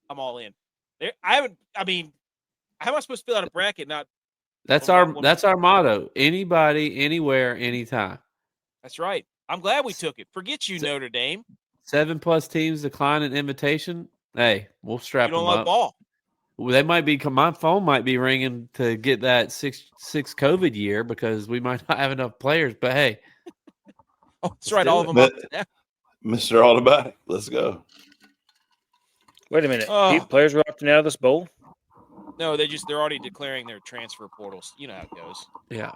I'm all in. How am I supposed to fill out a bracket? That's our motto. Anybody, anywhere, anytime. That's right. I'm glad we took it. Forget you, Notre Dame. 7+ teams decline an invitation. Hey, we'll strap them up. You don't love ball. Well, they might be. My phone might be ringing to get that six COVID year because we might not have enough players. But hey, that's right. All of them. Mr. Automatic, let's go. Wait a minute. Players are opting out of this bowl? No, they're already declaring their transfer portals. You know how it goes. Yeah.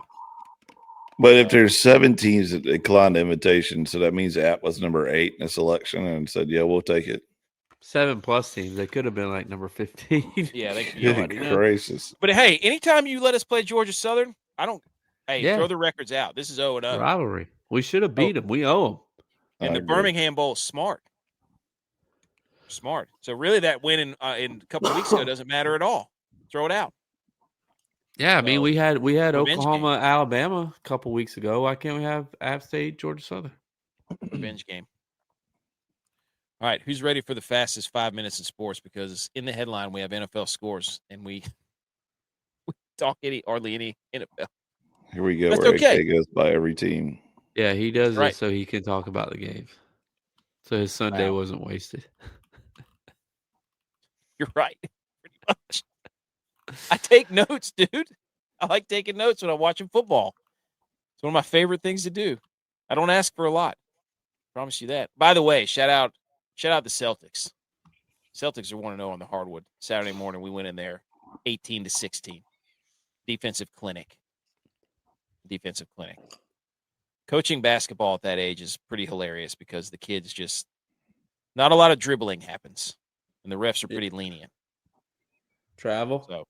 But if there's 7 teams that declined the invitation, so that means App was number 8 in the selection and said, "Yeah, we'll take it." 7+ teams. They could have been like number 15. Yeah, they could be gracious. But hey, anytime you let us play Georgia Southern, throw the records out. This is 0-0 rivalry. We should have beat them. We owe them. And the Birmingham Bowl is smart. So really, that win in a couple of weeks ago doesn't matter at all. Throw it out. Yeah, I mean, we had Oklahoma, Alabama a couple weeks ago. Why can't we have App State, Georgia Southern? Revenge game. All right, who's ready for the fastest 5 minutes in sports? Because in the headline we have NFL scores, and we talk hardly any NFL. Here we go. That's where AK goes by every team. Yeah, he does it so he can talk about the games. So his Sunday wasn't wasted. You're right. Pretty much. I take notes, dude. I like taking notes when I'm watching football. It's one of my favorite things to do. I don't ask for a lot. I promise you that. By the way, shout out the Celtics. Celtics are 1-0 on the hardwood. Saturday morning, we went in there 18-16. Defensive clinic. Coaching basketball at that age is pretty hilarious because the kids just not a lot of dribbling happens, and the refs are pretty lenient. Travel. So,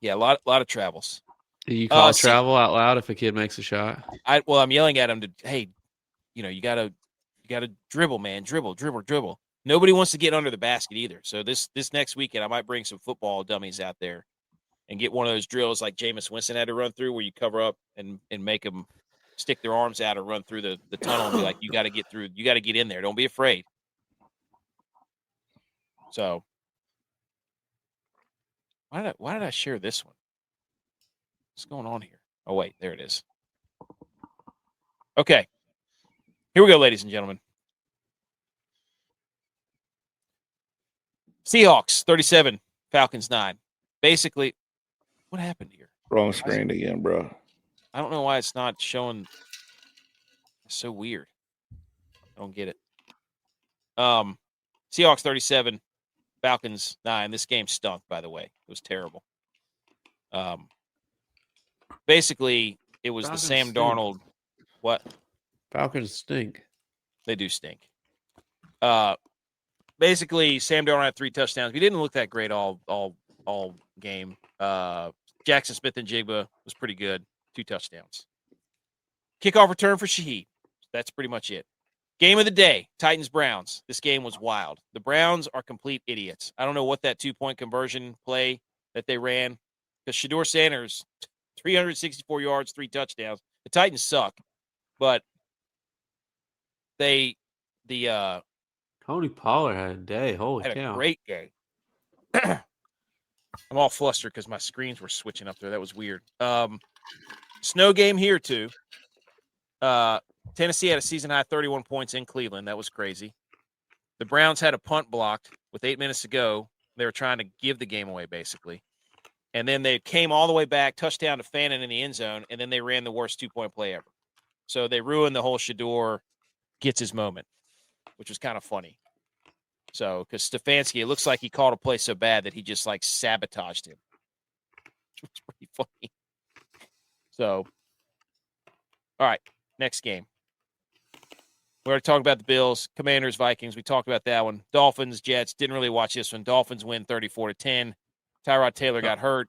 yeah, a lot of travels. Do you call travel out loud if a kid makes a shot? I'm yelling at him hey, you gotta dribble, man, dribble. Nobody wants to get under the basket either. So this next weekend, I might bring some football dummies out there and get one of those drills like Jameis Winston had to run through, where you cover up and make them stick their arms out and run through the tunnel and be like, you got to get through, you got to get in there. Don't be afraid. So why did I share this one? What's going on here? Oh, wait, there it is. Okay. Here we go, ladies and gentlemen. Seahawks 37, Falcons 9. Basically, what happened here? Wrong screen again, bro. I don't know why it's not showing. It's so weird. I don't get it. Seahawks 37, Falcons 9. This game stunk, by the way. It was terrible. Basically, it was Falcons the Sam stink. Darnold. What? Falcons stink. They do stink. Basically, Sam Darnold had 3 touchdowns. He didn't look that great all game. Jackson Smith-Njigba was pretty good. 2 touchdowns. Kickoff return for Shaheed. That's pretty much it. Game of the day, Titans-Browns. This game was wild. The Browns are complete idiots. I don't know what that 2-point conversion play that they ran, because Shedeur Sanders, 364 yards, 3 touchdowns. The Titans suck, but Tony Pollard had a day. Holy cow. Had a great day. I'm all flustered because my screens were switching up there. That was weird. Snow game here, too. Tennessee had a season-high 31 points in Cleveland. That was crazy. The Browns had a punt blocked with 8 minutes to go. They were trying to give the game away, basically. And then they came all the way back, touchdown to Fannin in the end zone, and then they ran the worst 2-point play ever. So they ruined the whole Shedeur gets his moment, which was kind of funny. So, because Stefanski, it looks like he called a play so bad that he just, sabotaged him. Which was pretty funny. So, all right, next game. We already talked about the Bills, Commanders, Vikings. We talked about that one. Dolphins, Jets. Didn't really watch this one. Dolphins win 34-10. Tyrod Taylor got hurt.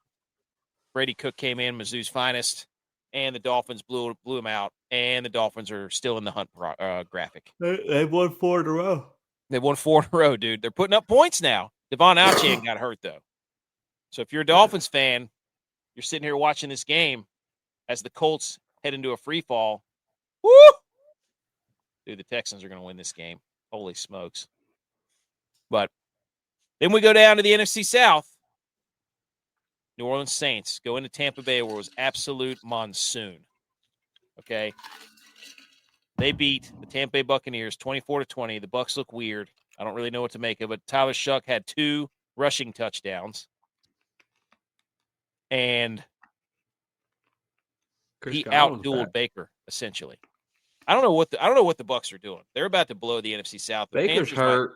Brady Cook came in, Mizzou's finest, and the Dolphins blew him out. And the Dolphins are still in the hunt graphic. They've won 4 in a row. They've won 4 in a row, dude. They're putting up points now. Devon Achane got hurt, though. So if you're a Dolphins fan, you're sitting here watching this game as the Colts head into a free fall. Woo! Dude, the Texans are going to win this game. Holy smokes. But Then we go down to the NFC South. New Orleans Saints go into Tampa Bay where it was absolute monsoon. Okay. They beat the Tampa Bay Buccaneers 24-20. The Bucs look weird. I don't really know what to make of it. Tyler Shuck had 2 rushing touchdowns. And he outdueled Baker, essentially. I don't know what the Bucs are doing. They're about to blow the NFC South. The Baker's hurt.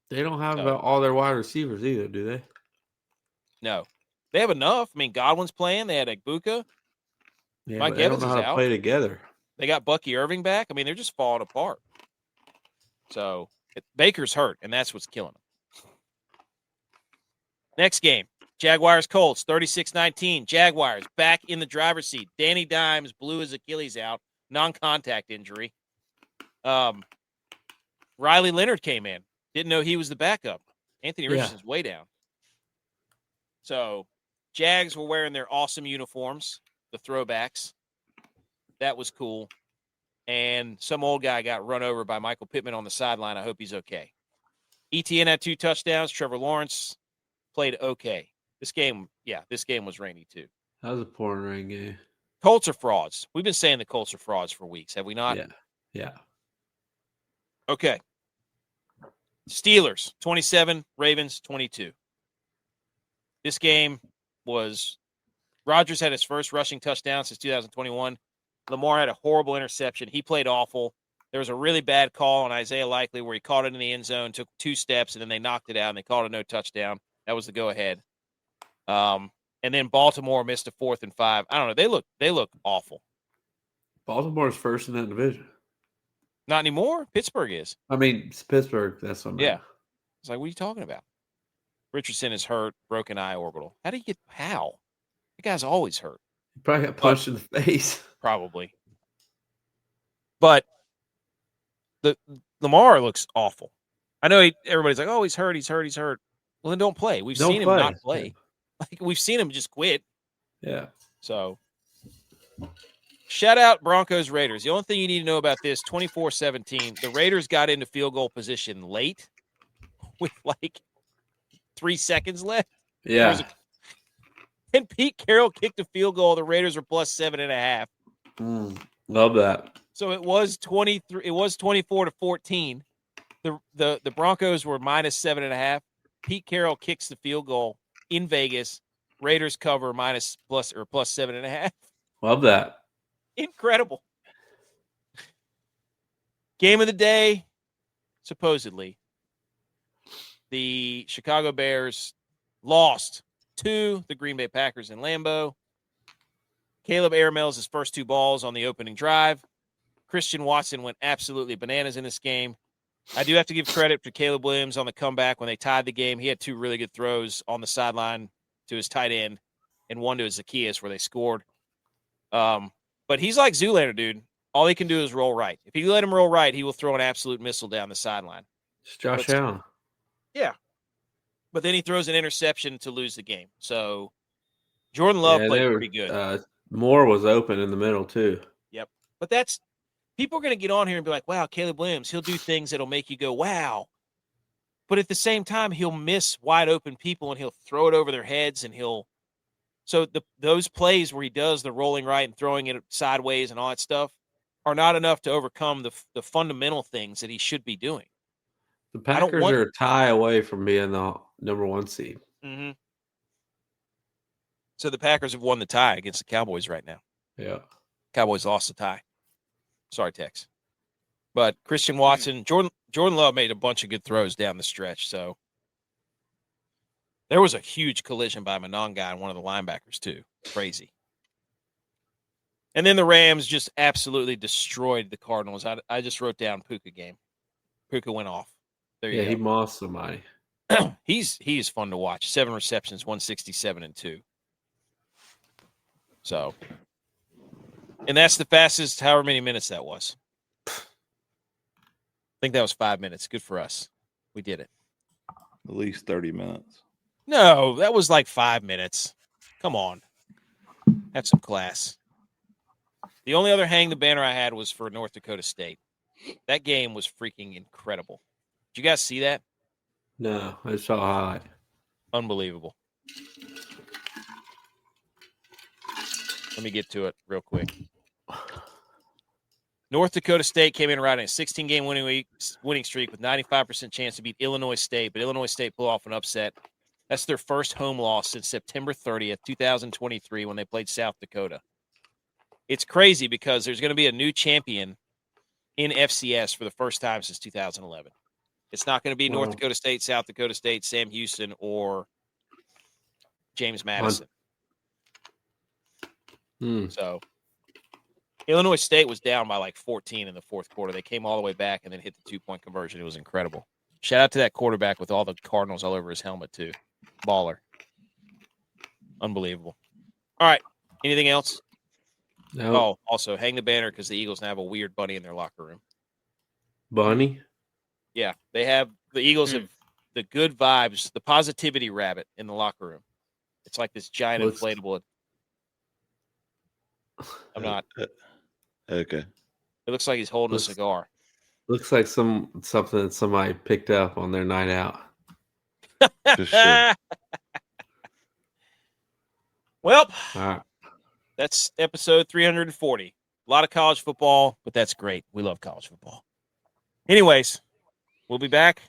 They don't have all their wide receivers either, do they? No. They have enough. I mean, Godwin's playing. They had Egbuka. Yeah, Mike Evans is out. They don't know how to play together. They got Bucky Irving back. I mean, they're just falling apart. So, Baker's hurt, and that's what's killing them. Next game, Jaguars-Colts, 36-19. Jaguars back in the driver's seat. Danny Dimes blew his Achilles out, non-contact injury. Riley Leonard came in. Didn't know he was the backup. Anthony Richardson's way down. So, Jags were wearing their awesome uniforms, the throwbacks. That was cool. And some old guy got run over by Michael Pittman on the sideline. I hope he's okay. ETN had 2 touchdowns. Trevor Lawrence played okay. This game was rainy too. That was a pouring rain game. Colts are frauds. We've been saying the Colts are frauds for weeks, have we not? Yeah. Okay. Steelers, 27, Ravens, 22. This game was Rodgers had his first rushing touchdown since 2021. Lamar had a horrible interception. He played awful. There was a really bad call on Isaiah Likely where he caught it in the end zone, took 2 steps, and then they knocked it out, and they called a no touchdown. That was the go-ahead. And then Baltimore missed a 4th and 5. I don't know. They look awful. Baltimore's first in that division. Not anymore. Pittsburgh is. I mean, it's Pittsburgh. That's what I mean. Yeah. It's like, what are you talking about? Richardson is hurt, broken eye orbital. How do you get how? The guy's always hurt. He probably got punched in the face. Probably. But the Lamar looks awful. I know everybody's like, oh, he's hurt. Well, then don't play. We've seen him not play. Yeah. Like, we've seen him just quit. Yeah. So, shout out Broncos Raiders. The only thing you need to know about this, 24-17, the Raiders got into field goal position late with like 3 seconds left. Yeah. And Pete Carroll kicked a field goal. The Raiders were plus 7.5. Love that. So it was 23. It was 24-14. The Broncos were minus 7.5. Pete Carroll kicks the field goal in Vegas. Raiders cover plus 7.5. Love that. Incredible. Game of the day, supposedly. The Chicago Bears lost to the Green Bay Packers in Lambeau. Caleb Airmails his first 2 balls on the opening drive. Christian Watson went absolutely bananas in this game. I do have to give credit to Caleb Williams on the comeback when they tied the game. He had 2 really good throws on the sideline to his tight end and one to his Zacchaeus where they scored. But he's like Zoolander, dude. All he can do is roll right. If you let him roll right, he will throw an absolute missile down the sideline. It's Josh Allen. Yeah. But then he throws an interception to lose the game. So Jordan Love played pretty good. Moore was open in the middle too. Yep. But people are going to get on here and be like, wow, Caleb Williams, he'll do things that'll make you go, wow. But at the same time, he'll miss wide open people and he'll throw it over their heads and so those plays where he does the rolling right and throwing it sideways and all that stuff are not enough to overcome the fundamental things that he should be doing. The Packers are a tie away from being the number 1 seed. Mm-hmm. So the Packers have won the tie against the Cowboys right now. Yeah. Cowboys lost the tie. Sorry, Tex. But Christian Watson, Jordan Love made a bunch of good throws down the stretch. So there was a huge collision by Mononga and one of the linebackers too. Crazy. And then the Rams just absolutely destroyed the Cardinals. I just wrote down Puka game. Puka went off. There you go. He mossed somebody. He's fun to watch. 7 receptions, 167 and 2. So, and that's the fastest, however many minutes that was. I think that was 5 minutes. Good for us. We did it. At least 30 minutes. No, that was like 5 minutes. Come on. Have some class. The only other hang the banner I had was for North Dakota State. That game was freaking incredible. Did you guys see that? No, I saw a highlight. Unbelievable. Let me get to it real quick. North Dakota State came in riding a 16-game winning streak with 95% chance to beat Illinois State, but Illinois State pulled off an upset. That's their first home loss since September 30th, 2023, when they played South Dakota. It's crazy because there's going to be a new champion in FCS for the first time since 2011. It's not going to be North Dakota State, South Dakota State, Sam Houston, or James Madison. So Illinois State was down by like 14 in the fourth quarter. They came all the way back and then hit the 2-point conversion. It was incredible. Shout out to that quarterback with all the Cardinals all over his helmet, too. Baller. Unbelievable. All right. Anything else? No. Oh, also, hang the banner because the Eagles now have a weird bunny in their locker room. Bunny? Yeah. They have – the Eagles have the good vibes, the positivity rabbit in the locker room. It's like this giant inflatable. I'm not. Okay. It looks like he's holding a cigar. Looks like something that somebody picked up on their night out. For sure. Well, all right. That's episode 340. A lot of college football, but that's great. We love college football. Anyways, we'll be back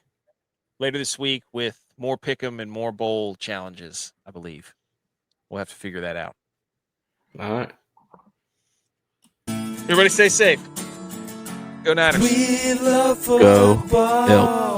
later this week with more pick'em and more bowl challenges, I believe. We'll have to figure that out. All right. Everybody stay safe. Go Niners. We love football. Go Elk.